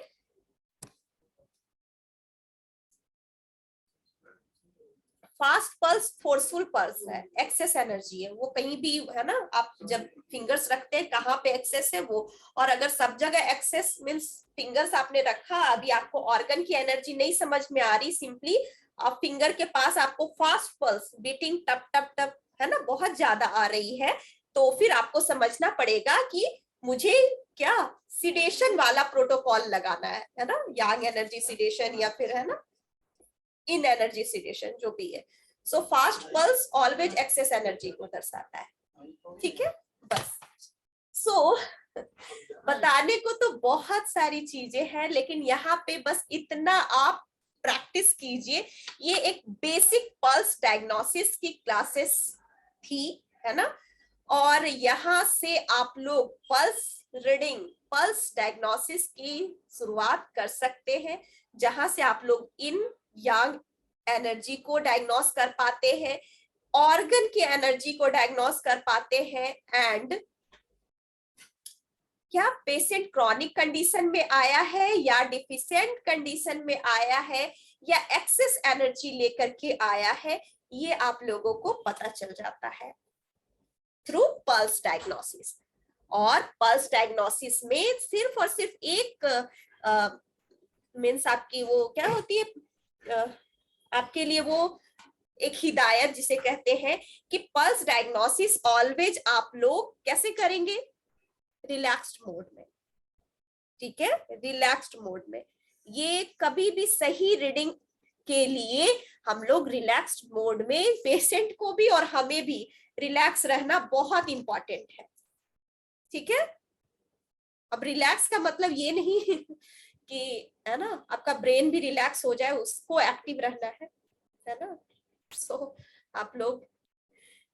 fast pulse forceful pulse है, एक्सेस एनर्जी है, वो कहीं भी, है ना, आप जब फिंगर्स रखते हैं कहाँ पे एक्सेस है वो, और अगर सब जगह एक्सेस मींस फिंगर्स आपने रखा, अभी आपको ऑर्गन की एनर्जी नहीं समझ में आ रही, सिंपली आप फिंगर के पास आपको फास्ट पल्स बीटिंग टप टप टप, है ना, बहुत ज्यादा आ रही है, तो फिर आपको समझना पड़ेगा कि मुझे क्या सिडेशन वाला प्रोटोकॉल लगाना है ना, यांग एनर्जी सिडेशन या फिर, है ना, इन एनर्जी सिडेशन, जो भी है। So fast pulse always excess energy को दर्शाता है, ठीक है। बस सो बताने को तो बहुत सारी चीजें हैं, लेकिन यहाँ पे बस इतना आप प्रैक्टिस कीजिए। ये एक बेसिक पल्स डायग्नोसिस की क्लासेस थी, है ना, और यहाँ से आप लोग पल्स रीडिंग, पल्स डायग्नोसिस की शुरुआत कर सकते हैं, जहां से आप लोग इन यांग एनर्जी को डायग्नोस कर पाते हैं, ऑर्गन की एनर्जी को डायग्नोस कर पाते हैं, एंड क्या पेशेंट क्रॉनिक कंडीशन में आया है या डिफिशिएंट कंडीशन में आया है या एक्सेस एनर्जी लेकर के आया है, ये आप लोगों को पता चल जाता है थ्रू पल्स डायग्नोसिस। और पल्स डायग्नोसिस में सिर्फ और सिर्फ एक मीन्स आपकी वो क्या होती है, आपके लिए वो एक हिदायत जिसे कहते हैं कि पल्स डायग्नोसिस ऑलवेज आप लोग कैसे करेंगे, रिलैक्स्ड मोड में, ठीक है, रिलैक्स्ड मोड में। ये कभी भी सही रीडिंग के लिए हम लोग रिलैक्स्ड मोड में, पेशेंट को भी और हमें भी रिलैक्स रहना बहुत इंपॉर्टेंट है। ठीक है, अब रिलैक्स का मतलब ये नहीं कि है ना आपका ब्रेन भी रिलैक्स हो जाए, उसको एक्टिव रहना है ना। सो आप लोग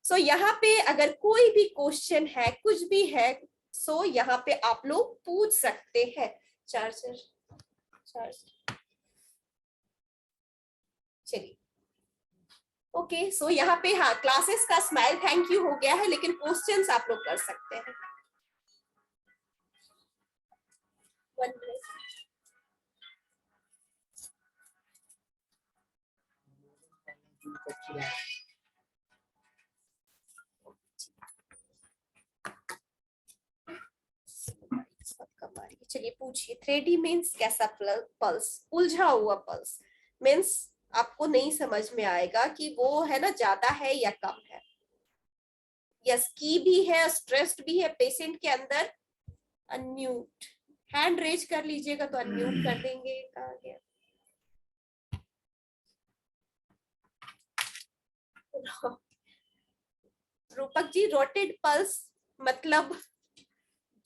यहाँ पे अगर कोई भी क्वेश्चन है, कुछ भी है, यहाँ पे आप लोग पूछ सकते हैं। चार्जर चलिए, ओके। यहाँ पे हाँ, क्लासेस का स्माइल थैंक यू हो गया है, लेकिन क्वेश्चंस आप लोग कर सकते हैं। 1 minute। चलिए पूछिए। 3D मीन्स कैसा पल्स? उलझा हुआ पल्स मीन्स आपको नहीं समझ में आएगा कि वो है ना ज्यादा है या कम है। यस, की भी है, स्ट्रेस्ड भी है पेशेंट के अंदर। अनम्यूट, हैंड रेज कर लीजिएगा तो अनम्यूट कर देंगे। कहाँ गया? रूपक जी, रोटेड पल्स मतलब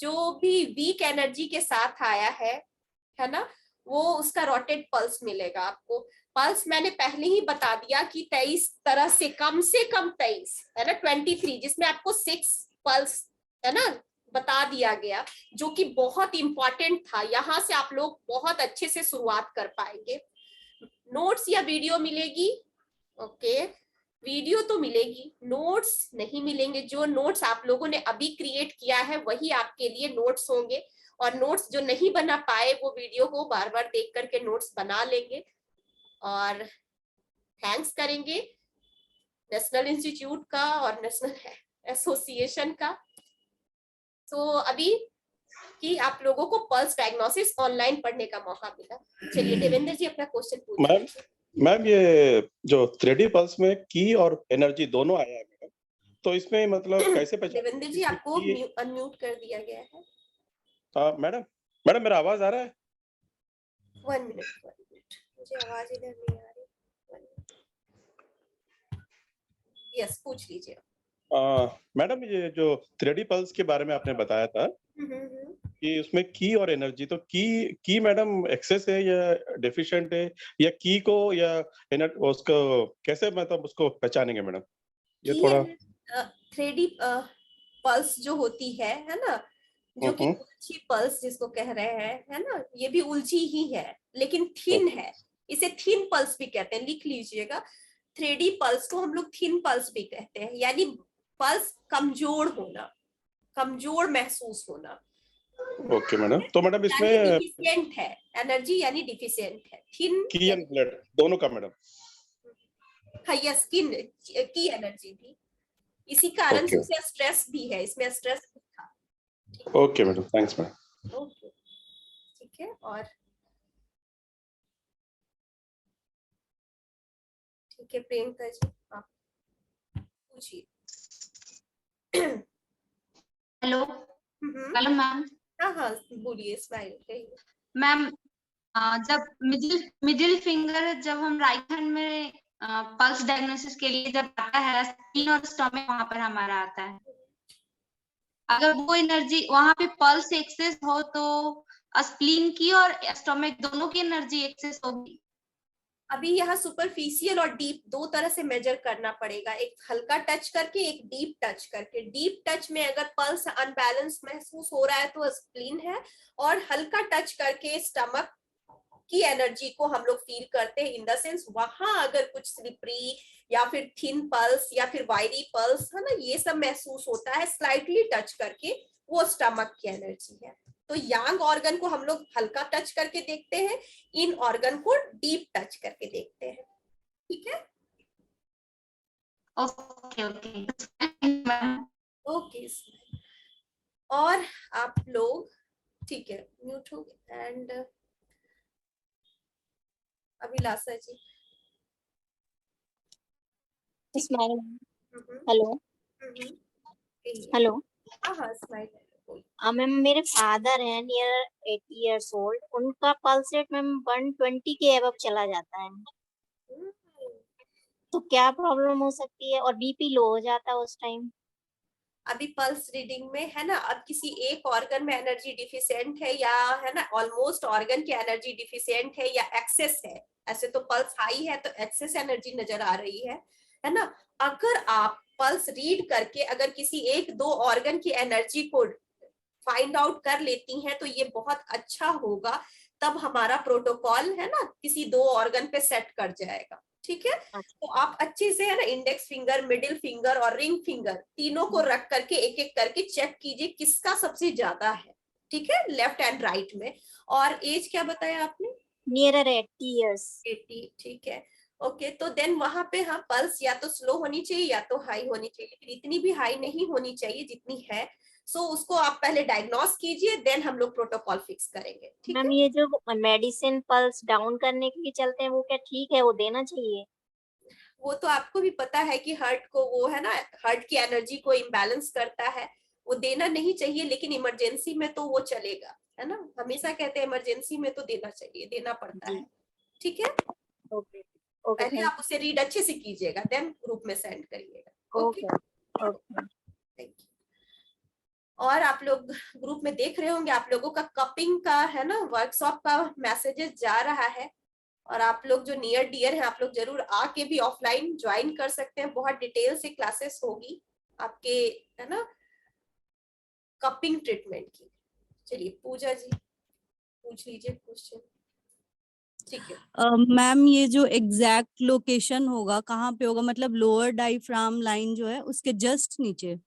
जो भी वीक एनर्जी के साथ आया है ना, वो उसका रोटेट पल्स मिलेगा आपको। पल्स मैंने पहले ही बता दिया कि 23 तरह से कम 23 है ना, 23 जिसमें आपको 6 पल्स है ना बता दिया गया, जो कि बहुत इंपॉर्टेंट था। यहां से आप लोग बहुत अच्छे से शुरुआत कर पाएंगे। नोट्स या वीडियो मिलेगी? ओके, वीडियो तो मिलेगी, नोट्स नहीं मिलेंगे। जो नोट्स आप लोगों ने अभी क्रिएट किया है वही आपके लिए नोट्स होंगे, और नोट्स जो नहीं बना पाए वो वीडियो को बार बार देख करके नोट्स बना लेंगे। और थैंक्स करेंगे नेशनल इंस्टीट्यूट का और नेशनल एसोसिएशन का। तो अभी कि आप लोगों को पल्स डायग्नोसिस ऑनलाइन पढ़ने का मौका मिला। चलिए देवेंद्र जी अपना क्वेश्चन पूछिए। मैम ये जो 3D पल्स में की और एनर्जी दोनों आया है मैडम, तो इसमें मतलब कैसे देवेंद्र जी आपको अनम्यूट कर दिया गया है। मैडम मैडम मेरा आवाज आ रहा है? 1 मिनट, मुझे आवाज इधर नहीं आ रही। यस, पूछ लीजिए। मैडम ये जो 3D पल्स के बारे में आपने बताया था कि उसमें की और एनर्जी, तो की मैडम एक्सेस है या डेफिशिएंट है, या की को या उसको कैसे मतलब उसको पहचानेंगे मैडम? ये थोड़ा 3D पल्स जो होती है ना, जो कि उलझी पल्स जिसको कह रहे हैं है ना, ये भी उलझी ही है लेकिन थिन है। इसे थिन पल्स भी कहते हैं, लिख लीजिएगा। 3D पल्स को हम लोग थिन पल्स भी कहते हैं, यानी पल्स कमजोर होना, कमजोर महसूस होना। ओके मैडम, तो मैडम इसमें डिफिशिएंट है, एनर्जी यानी डिफिशिएंट है। थिन की एंड ब्लड दोनों का मैडम? हाँ, ये स्किन की एनर्जी भी, इसी कारण से उसे स्ट्रेस भी है, इसमें स्ट्रेस भी था। Okay madam, thanks madam. Okay, ठीक है। और ठीक है प्रियंका जी, आप पूछिए। Hello hello ma'am. हाँ हाँ बोलिए, स्माइल। मैम जब मिडिल फिंगर जब हम राइट हैंड में पल्स डायग्नोसिस के लिए जब आता है, स्प्लीन और स्टमक वहां पर हमारा आता है, अगर वो एनर्जी वहां पे पल्स एक्सेस हो तो स्प्लीन की और स्टमक दोनों की एनर्जी एक्सेस होगी। अभी यहाँ सुपरफिशियल और डीप दो तरह से मेजर करना पड़ेगा, एक हल्का टच करके, एक डीप टच करके। डीप टच में अगर पल्स अनबैलेंस महसूस हो रहा है तो स्प्लीन है, और हल्का टच करके स्टमक की एनर्जी को हम लोग फील करते हैं। इन द सेंस वहां अगर कुछ स्लिपरी या फिर थिन पल्स या फिर वायरी पल्स है ना, ये सब महसूस होता है स्लाइटली टच करके, वो स्टमक की एनर्जी है। तो यांग ऑर्गन को हम लोग हल्का टच करके देखते हैं, इन ऑर्गन को डीप टच करके देखते हैं। ठीक है, ओके ओके ओके। और आप लोग ठीक है, म्यूट हो गए। And Abhilasha ji, hello hello. हाँ हाँ स्माइल। मैम मेरे फादर हैं नियर 80 years old, उनका पल्स रेट मैम 120 के एबव चला जाता है। तो क्या प्रॉब्लम हो सकती है? और बीपी लो हो जाता है उस टाइम। अभी पल्स रीडिंग में है ना, अब किसी एक ऑर्गन में एनर्जी डिफिशिएंट है या है ना ऑलमोस्ट ऑर्गन की एनर्जी डिफिशिएंट है या एक्सेस है। ऐसे तो पल्स हाई है तो एक्सेस एनर्जी नजर आ रही है ना। अगर आप पल्स रीड करके अगर किसी एक दो ऑर्गन की एनर्जी को फाइंड आउट कर लेती हैं तो ये बहुत अच्छा होगा। तब हमारा प्रोटोकॉल है ना किसी दो ऑर्गन पे सेट कर जाएगा। ठीक है, तो आप अच्छे से है ना इंडेक्स फिंगर, मिडिल फिंगर और रिंग फिंगर तीनों को रख करके एक एक करके चेक कीजिए किसका सबसे ज्यादा है। ठीक है, लेफ्ट एंड राइट में। और एज क्या बताया आपने? Nearer 80 years. 80। ठीक है, ओके। तो देन वहां पे हाँ पल्स या तो स्लो होनी चाहिए या तो हाई होनी चाहिए, लेकिन इतनी भी हाई नहीं होनी चाहिए जितनी है। सो उसको आप पहले डायग्नोस कीजिए, देन हम लोग प्रोटोकॉल फिक्स करेंगे। ठीक है मैम ये जो मेडिसिन पल्स डाउन करने के लिए चलते हैं वो क्या ठीक है, वो देना चाहिए? वो तो आपको भी पता है कि हार्ट को वो है ना, हार्ट की एनर्जी को इम्बैलेंस करता है, वो देना नहीं चाहिए, लेकिन इमरजेंसी में तो वो चलेगा है ना। हमेशा कहते हैं इमरजेंसी में तो देना चाहिए, देना पड़ता है। ठीक है, ओके ओके, पहले थैंक आप उसे रीड अच्छे से कीजिएगा, देन ग्रुप में सेंड करिएगा। You. Okay, okay thank you. और आप लोग ग्रुप में देख रहे होंगे आप लोगों का कपिंग का है ना वर्कशॉप का मैसेजेस जा रहा है। और आप लोग जो नियर डियर हैं आप लोग जरूर आके भी ऑफलाइन ज्वाइन कर सकते हैं, बहुत डिटेल से क्लासेस होगी आपके है ना कपिंग ट्रीटमेंट की। चलिए पूजा जी पूछ लीजिए क्वेश्चन। ठीक है मैम, ये जो एग्जैक्ट लोकेशन होगा कहाँ पे होगा, मतलब लोअर डायफ्राम लाइन जो है उसके जस्ट नीचे?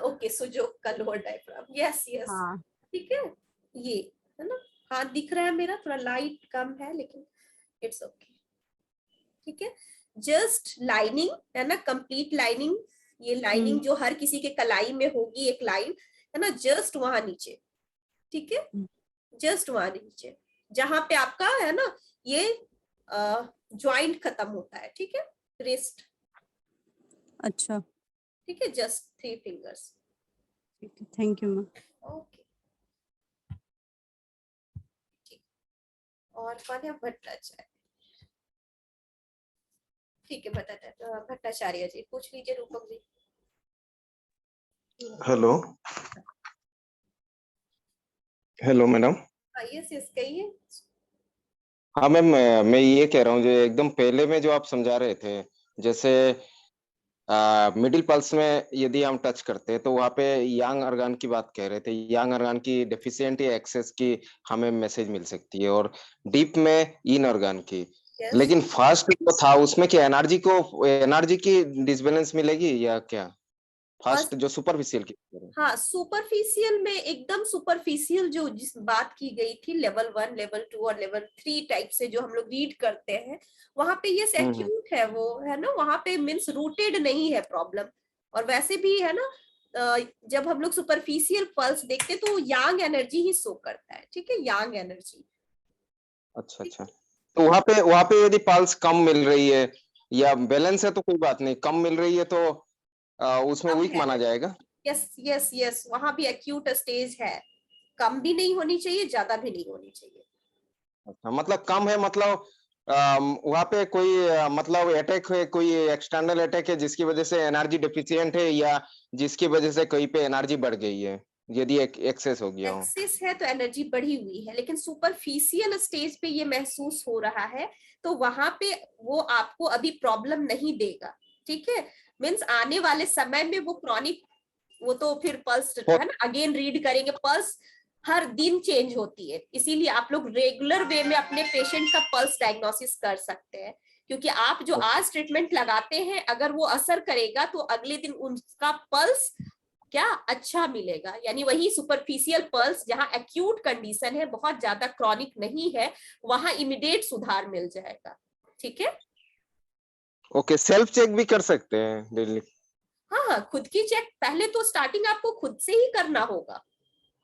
ओके, सुजोग का लोअर डायफ्राम, यस यस। हाँ। ठीक है, ये है ना हाथ दिख रहा है मेरा, थोड़ा लाइट कम है लेकिन इट्स ओके। ठीक है, जस्ट लाइनिंग है ना, कंप्लीट लाइनिंग, ये लाइनिंग जो हर किसी के कलाई में होगी एक लाइन है ना, जस्ट वहां नीचे। ठीक है, जस्ट वहां नीचे जहां पे आपका है ना ये ज्वाइंट खत्म होता है। ठीक है, रिस्ट। अच्छा, ठीक है, just 3 fingers. Thank you ma'am. Okay, ठीक। और कौन है? भट्टाचार्य। ठीक है, भट्टाचार्य जी पूछ लीजिए। Roopak ji. Hello hello madam. Yes yes कहिए। हाँ मैम, मैं ये कह रहा हूँ जो एकदम पहले में जो आप समझा रहे थे, जैसे मिडिल पल्स में यदि हम टच करते हैं तो वहाँ पे यांग अर्गान की बात कह रहे थे, यांग अर्गान की डेफिशिएंट या एक्सेस की हमें मैसेज मिल सकती है, और डीप में इन अर्गान की। yes. लेकिन फास्ट जो था उसमें क्या एनर्जी की डिसबैलेंस मिलेगी या क्या? फास्ट जो सुपरफिशियल की। हाँ, सुपरफिशियल में एकदम सुपरफिशियल जो जिस बात की गई थी लेवल 1, लेवल 2 और लेवल 3 टाइप से जो हम लोग रीड करते हैं, वहां पे ये एक्यूट है वो है ना, वहां पे मींस रूटेड नहीं है प्रॉब्लम। और वैसे भी है ना जब हम लोग सुपरफिशियल पल्स देखते तो यांग एनर्जी ही शो करता है। ठीक है, यांग एनर्जी। अच्छा अच्छा, तो वहां पे यदि पल्स कम मिल रही है या बैलेंस है तो कोई बात नहीं, कम मिल रही है तो उसमें वीक माना जाएगा। यस यस यस, वहां भी एक्यूट स्टेज है, कम भी नहीं होनी चाहिए ज्यादा भी नहीं होनी चाहिए। अच्छा, मतलब कम है, मतलब वहां पे कोई मतलब अटैक है, कोई एक्सटर्नल अटैक है जिसकी वजह से एनर्जी डेफिशिएंट है, या जिसकी वजह से कहीं पे एनर्जी बढ़ गई है यदि एक्सेस हो गया हो? एक्सेस है तो एनर्जी बढ़ी हुई है, लेकिन सुपरफिशियल स्टेज पे ये महसूस हो रहा है तो वहां पे वो आपको अभी प्रॉब्लम नहीं देगा। ठीक है, मीन्स आने वाले समय में वो क्रॉनिक, वो तो फिर पल्स है ना अगेन रीड करेंगे, पल्स हर दिन चेंज होती है, इसीलिए आप लोग रेगुलर वे में अपने पेशेंट का पल्स डायग्नोसिस कर सकते हैं। क्योंकि आप जो आज ट्रीटमेंट लगाते हैं अगर वो असर करेगा तो अगले दिन उनका पल्स क्या अच्छा मिलेगा। यानी वही सुपरफिशियल पल्स जहां एक्यूट कंडीशन है, बहुत ज्यादा क्रॉनिक नहीं है, वहां इमीडिएट सुधार मिल जाएगा। ठीक है, ओके, सेल्फ चेक भी कर सकते हैं डेली? हाँ खुद की चेक पहले तो स्टार्टिंग आपको खुद से ही करना होगा।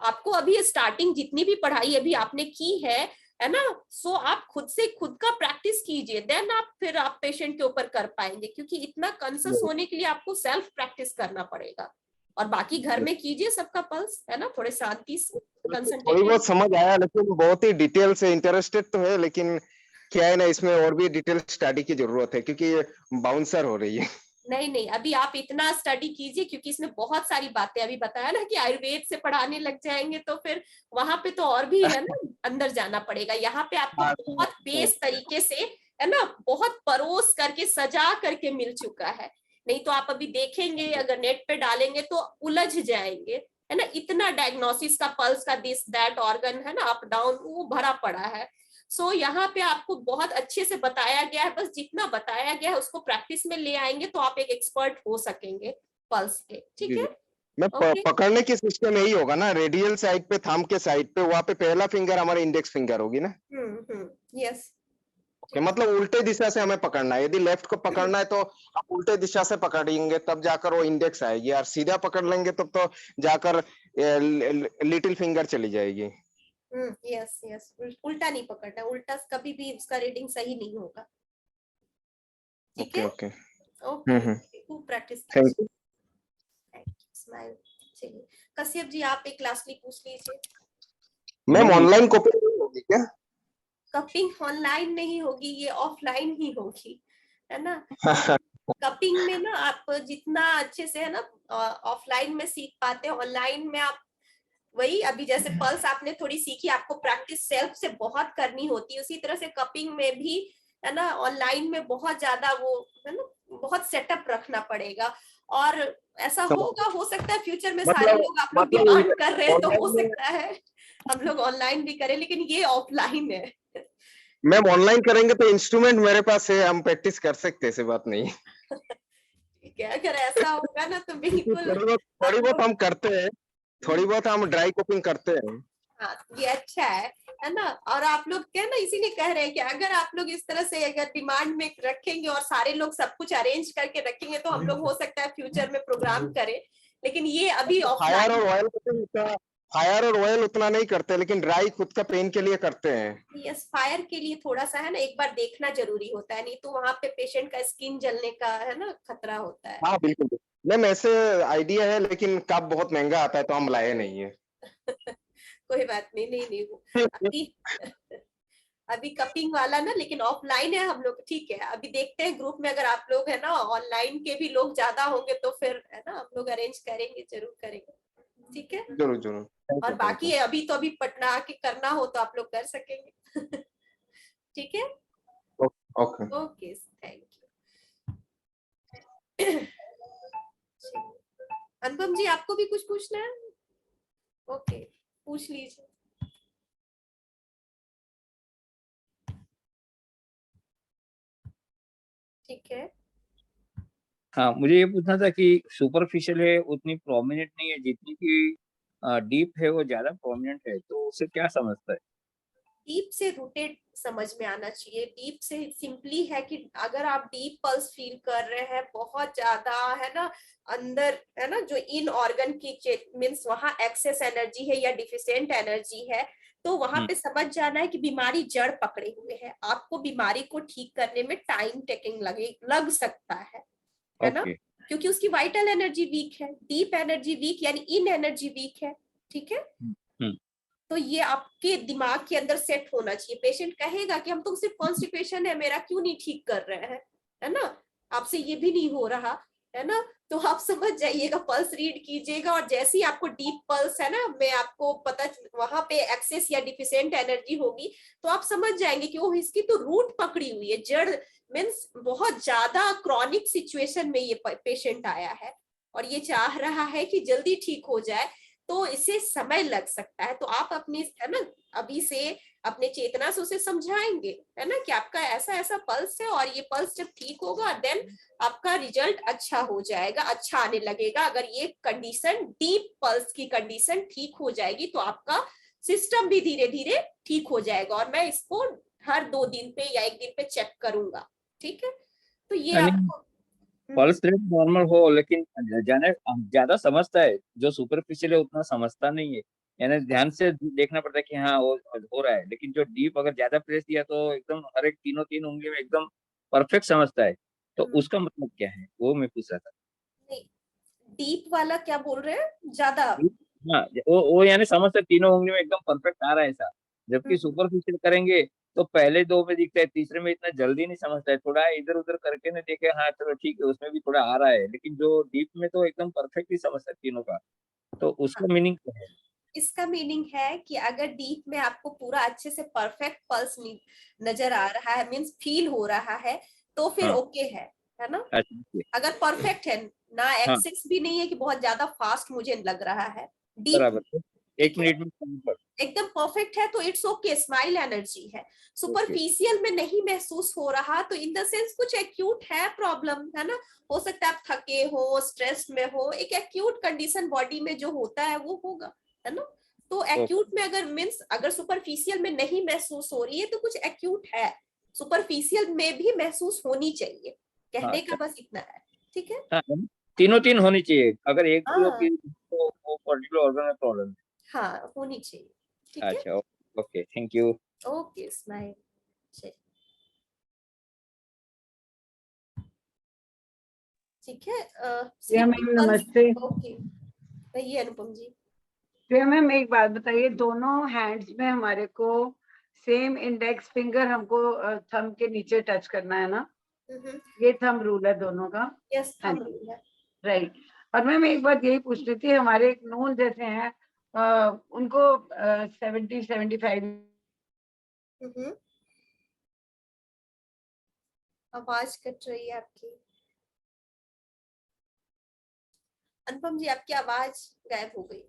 आपको अभी स्टार्टिंग जितनी भी पढ़ाई अभी आपने की है ना, सो आप खुद से खुद का प्रैक्टिस कीजिए, देन आप फिर आप पेशेंट के ऊपर कर पाएंगे, क्योंकि इतना कंसस होने के लिए आपको सेल्फ प्रैक्टिस करना पड़ेगा। और बाकी घर में कीजिए सबका पल्स है ना, थोड़े शांति से थोड़ी कंसंट्रेटेड। बहुत समझ आया, लेकिन बहुत ही डिटेल से इंटरेस्टेड तो है, लेकिन क्या है ना, इसमें और भी डिटेल स्टडी की जरूरत है क्योंकि ये बाउंसर हो रही है। नहीं, अभी आप इतना स्टडी कीजिए क्योंकि इसमें बहुत सारी बातें, अभी बताया ना कि आयुर्वेद से पढ़ाने लग जाएंगे तो फिर वहां पे तो और भी है ना अंदर जाना पड़ेगा। यहाँ पे आपको हाँ, बहुत बेस तरीके से है ना, बहुत परोस करके सजा करके मिल चुका है। नहीं तो आप अभी देखेंगे अगर नेट पे डालेंगे तो उलझ जाएंगे, है ना। इतना डायग्नोसिस का, पल्स का, दिस दैट ऑर्गन है ना, अप डाउन वो भरा पड़ा है। सो यहाँ पे आपको बहुत अच्छे से बताया गया है, बस जितना बताया गया है उसको प्रैक्टिस में ले आएंगे तो आप एक एक्सपर्ट हो सकेंगे पल्स के। ठीक है, मैं ओके। पकड़ने की सिस्टम यही होगा ना, रेडियल साइड पे, थंब के साइड पे, वहां पे पहला फिंगर हमारा इंडेक्स फिंगर होगी ना। यस। ओके, मतलब उल्टे दिशा से हमें पकड़ना है। यदि लेफ्ट को पकड़ना है तो हम उल्टे दिशा से पकड़ेंगे, तब जाकर वो इंडेक्स आएगी, और सीधा पकड़ लेंगे तब तो जाकर लिटिल फिंगर चली जाएगी। यस, उल्टा नहीं पकड़ना, उल्टा कभी भी उसका रीडिंग सही नहीं होगा। ठीक है, ओके। ओके, खूब प्रैक्टिस थैंक कीजिए। यू। स्माइल। चलिए कश्यप जी, आप एक लास्टली पूछ लीजिए। मैम ऑनलाइन कॉपी होगी क्या? कपिंग ऑनलाइन नहीं होगी, ये ऑफलाइन ही होगी, है ना। कपिंग में ना आप जितना अच्छे से है ना ऑफलाइन में सीख पाते हैं, ऑनलाइन में आप वही, अभी जैसे पल्स आपने थोड़ी सीखी, आपको प्रैक्टिस सेल्फ से बहुत करनी होती है, उसी तरह से कपिंग में भी है ना ऑनलाइन में बहुत ज्यादा वो है ना, बहुत सेटअप रखना पड़ेगा। और ऐसा होगा, हो सकता है फ्यूचर में सारे लोग, आप लोग डिमांड कर रहे हैं तो हो सकता है हम लोग ऑनलाइन भी करें, लेकिन ये ऑफलाइन है। मैम ऑनलाइन करेंगे तो इंस्ट्रूमेंट मेरे पास है, हम प्रैक्टिस कर सकते हैं, ऐसी बात नहीं। ठीक है, अगर ऐसा होगा ना तो बिल्कुल थोड़ी बहुत हम करते हैं, थोड़ी बहुत हम ड्राई कुकिंग करते हैं। हाँ, ये अच्छा है ना। और आप लोग क्या ना इसीलिए कह रहे हैं कि अगर आप लोग इस तरह से अगर डिमांड में रखेंगे और सारे लोग सब कुछ अरेंज करके रखेंगे तो हम लोग हो सकता है फ्यूचर में प्रोग्राम करें, लेकिन ये अभी फायर और ऑफलाइन। ऑयल कुकिंग, फायर और ऑयल उतना नहीं करते, लेकिन ड्राई खुद का पेन के लिए करते हैं। यस, फायर के लिए थोड़ा सा है ना एक बार देखना जरूरी होता है, नहीं तो वहां पे पेशेंट का स्किन जलने का है ना खतरा होता है। हाँ बिल्कुल मैम, ऐसे आइडिया है, लेकिन कप बहुत महंगा आता है तो हम लाए नहीं है। कोई बात नहीं, नहीं वो अभी अभी कपिंग वाला ना, लेकिन ऑफलाइन है हम लोग। ठीक है, अभी देखते हैं ग्रुप में अगर आप लोग है ना ऑनलाइन के भी लोग ज्यादा होंगे तो फिर है ना हम लोग अरेंज करेंगे, जरूर करेंगे। ठीक है, जरूर। और बाकी है अभी तो अभी पटना आके करना हो तो आप लोग कर सकेंगे। ठीक है, okay. Okay, thank you. Anupam ji, आपको भी कुछ पूछना है? ओके, पूछ लीजिए। ठीक है, हाँ, मुझे ये पूछना था कि सुपरफिशियल है उतनी प्रोमिनेंट नहीं है जितनी कि डीप है वो ज्यादा प्रोमिनेंट है, तो उसे क्या समझता है? डीप से रूटेड समझ में आना चाहिए। डीप से सिंपली है कि अगर आप डीप पल्स फील कर रहे हैं बहुत ज्यादा है ना अंदर, है ना, जो इन ऑर्गन की मीन्स वहां एक्सेस एनर्जी है या डिफिशिएंट एनर्जी है, तो वहां पे समझ जाना है कि बीमारी जड़ पकड़े हुए है। आपको बीमारी को ठीक करने में टाइम टेकिंग लग सकता है ना, क्योंकि उसकी वाइटल एनर्जी वीक है, डीप एनर्जी वीक यानी इन एनर्जी वीक है। ठीक है, तो ये आपके दिमाग के अंदर सेट होना चाहिए। पेशेंट कहेगा कि हम तो सिर्फ कॉन्स्टिपेशन है मेरा, क्यों नहीं ठीक कर रहे हैं, है ना, आपसे ये भी नहीं हो रहा, है ना, तो आप समझ जाइएगा, पल्स रीड कीजिएगा, और जैसे ही आपको डीप पल्स है ना, मैं आपको पता वहां पे एक्सेस या डिफिशिएंट एनर्जी होगी तो आप समझ जाएंगे कि वो इसकी तो रूट पकड़ी हुई है, जड़ मीन्स बहुत ज्यादा क्रॉनिक सिचुएशन में ये पेशेंट आया है और ये चाह रहा है कि जल्दी ठीक हो जाए, तो इसे समय लग सकता है। तो आप अपनी है ना अभी से अपने चेतना से उसे समझाएंगे, है ना, कि आपका ऐसा ऐसा पल्स है और ये पल्स जब ठीक होगा देन आपका रिजल्ट अच्छा हो जाएगा, अच्छा आने लगेगा। अगर ये कंडीशन डीप पल्स की कंडीशन ठीक हो जाएगी तो आपका सिस्टम भी धीरे धीरे ठीक हो जाएगा, और मैं इसको हर 2 दिन पे या 1 दिन पे चेक करूंगा। ठीक है, तो ये आपको पल्स रेट नॉर्मल हो, लेकिन जाने ज्यादा समझता है, जो सुपरफिशियल है उतना समझता नहीं है, यानी ध्यान से देखना पड़ता है कि हाँ वो हो रहा है, लेकिन जो डीप अगर ज्यादा प्रेस दिया तो एकदम हर एक तीन उंगली में एकदम परफेक्ट समझता है, तो उसका मतलब क्या है वो मैं पूछ रहा था। डीप वाला क्या बोल रहे हैं ज्यादा? हाँ, वो यानी समझते तीनों उंगली में एकदम परफेक्ट आ रहा है ऐसा, जबकि सुपरफिशियल करेंगे तो पहले 2 में दिखता है, तीसरे में इतना जल्दी नहीं समझता है, थोड़ा इधर उधर करके ना देखे, हाँ चलो ठीक है उसमें भी थोड़ा आ रहा है, लेकिन जो डीप में तो एकदम परफेक्टली समझता है तीनों का। तो उसका मीनिंग क्या है? इसका मीनिंग है कि अगर डीप में आपको पूरा अच्छे से परफेक्ट पल्स नजर आ रहा है, मींस फील हो रहा है, तो फिर हाँ। ओके है ना। अच्छा, अगर परफेक्ट है ना, हाँ एक्सिस भी नहीं है कि बहुत ज्यादा फास्ट मुझे लग रहा है, डीप बराबर, 1 ठीक है, मिनट में कंफर्ट। एकदम परफेक्ट है, तो इट्स ओके, स्माइल एनर्जी है। ओके, सुपरफिशियल में नहीं महसूस हो रहा, तो इन द सेंस कुछ एक्यूट है प्रॉब्लम, है ना। हो सकता है आप थके हो, स्ट्रेस में हो, एक एक्यूट कंडीशन बॉडी में जो होता है वो होगा, है ना। तो एक्यूट में अगर मीन्स अगर सुपरफिशियल में नहीं महसूस हो रही है तो कुछ एक्यूट है, सुपरफिशियल में भी महसूस होनी चाहिए, हाँ कहने का अच्छा, बस इतना है, ठीक है। हाँ तीनों 3 होनी चाहिए, अगर एक भी हाँ होगी तो वो पर्टिकुलर ऑर्गन में प्रॉब्लम है। हाँ होनी चाहिए, ठीक है। अच्छा, okay, thank you. Okay smile, ठीक है। प्रिया मैम नमस्ते। ओके, कहिए अनुपम जी। प्रिया मैम एक बात बताइए, दोनों हैंड्स में हमारे को सेम इंडेक्स फिंगर हमको थंब के नीचे टच करना है ना? ये थंब रूल है दोनों का? यस, हाँ थंब जी, रूल है। राइट। और मैम एक बात यही पूछ रही थी, हमारे एक नोन जैसे हैं, उनको 70-75। आवाज कट रही है आपकी अनुपम जी, आपकी आवाज गायब हो गई।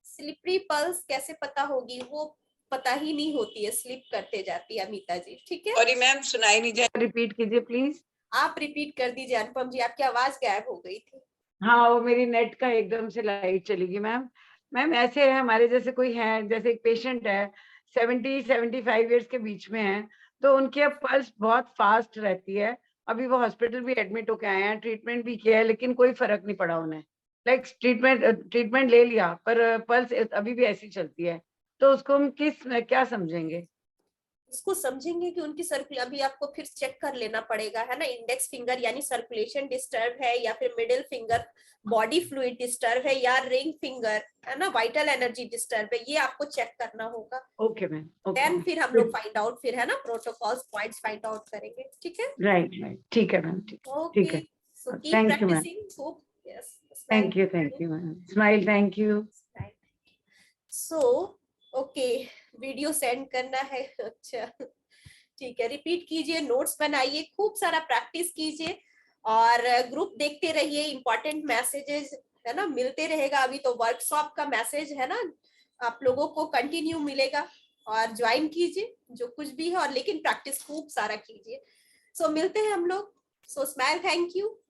स्लिपरी पल्स कैसे पता होगी, वो पता ही नहीं होती है, स्लिप करते जाती है अमिता जी, ठीक है। सॉरी मैम, सुनाई नहीं जा। रिपीट कीजिए प्लीज। आप रिपीट कर दीजिए अनुपम जी, आपकी आवाज गायब हो गई थी। हाँ, वो मेरी नेट का एकदम से लाइट चली गई मैम। मैम ऐसे है, हमारे जैसे कोई है, जैसे एक पेशेंट है 70-75 ईयर्स के बीच में है, तो उनकी अब पल्स बहुत फास्ट रहती है। अभी वो हॉस्पिटल भी एडमिट होके आए हैं, ट्रीटमेंट भी किया है, लेकिन कोई फर्क नहीं पड़ा उन्हें। लाइक ट्रीटमेंट ले लिया पर पल्स अभी भी ऐसी चलती है, तो उसको हम क्या समझेंगे? इसको समझेंगे कि उनकी सर्कुलेशन, अभी आपको फिर चेक कर लेना पड़ेगा, है ना। इंडेक्स फिंगर यानी सर्कुलेशन डिस्टर्ब है, या फिर middle finger body fluid disturb है, या रिंग फिंगर, है ना, वाइटल एनर्जी डिस्टर्ब है, ये आपको चेक करना होगा। Okay ma'am, okay. देन फिर हम लोग फाइंड आउट, फिर है ना प्रोटोकॉल्स पॉइंट्स फाइंड आउट करेंगे, ठीक है। राइट, ठीक है मैम, ठीक ओके, है। So keep thank you ma'am, practicing, hope yes, thank you ma'am, smile, thank you. So okay, video send करना है, अच्छा ठीक है। रिपीट कीजिए, नोट्स बनाइए, खूब सारा प्रैक्टिस कीजिए, और ग्रुप देखते रहिए, इंपॉर्टेंट मैसेजेस है ना मिलते रहेगा। अभी तो वर्कशॉप का मैसेज है ना, आप लोगों को कंटिन्यू मिलेगा, और ज्वाइन कीजिए जो कुछ भी है, और लेकिन प्रैक्टिस खूब सारा कीजिए। सो मिलते हैं हम लोग। सो स्माइल, थैंक यू।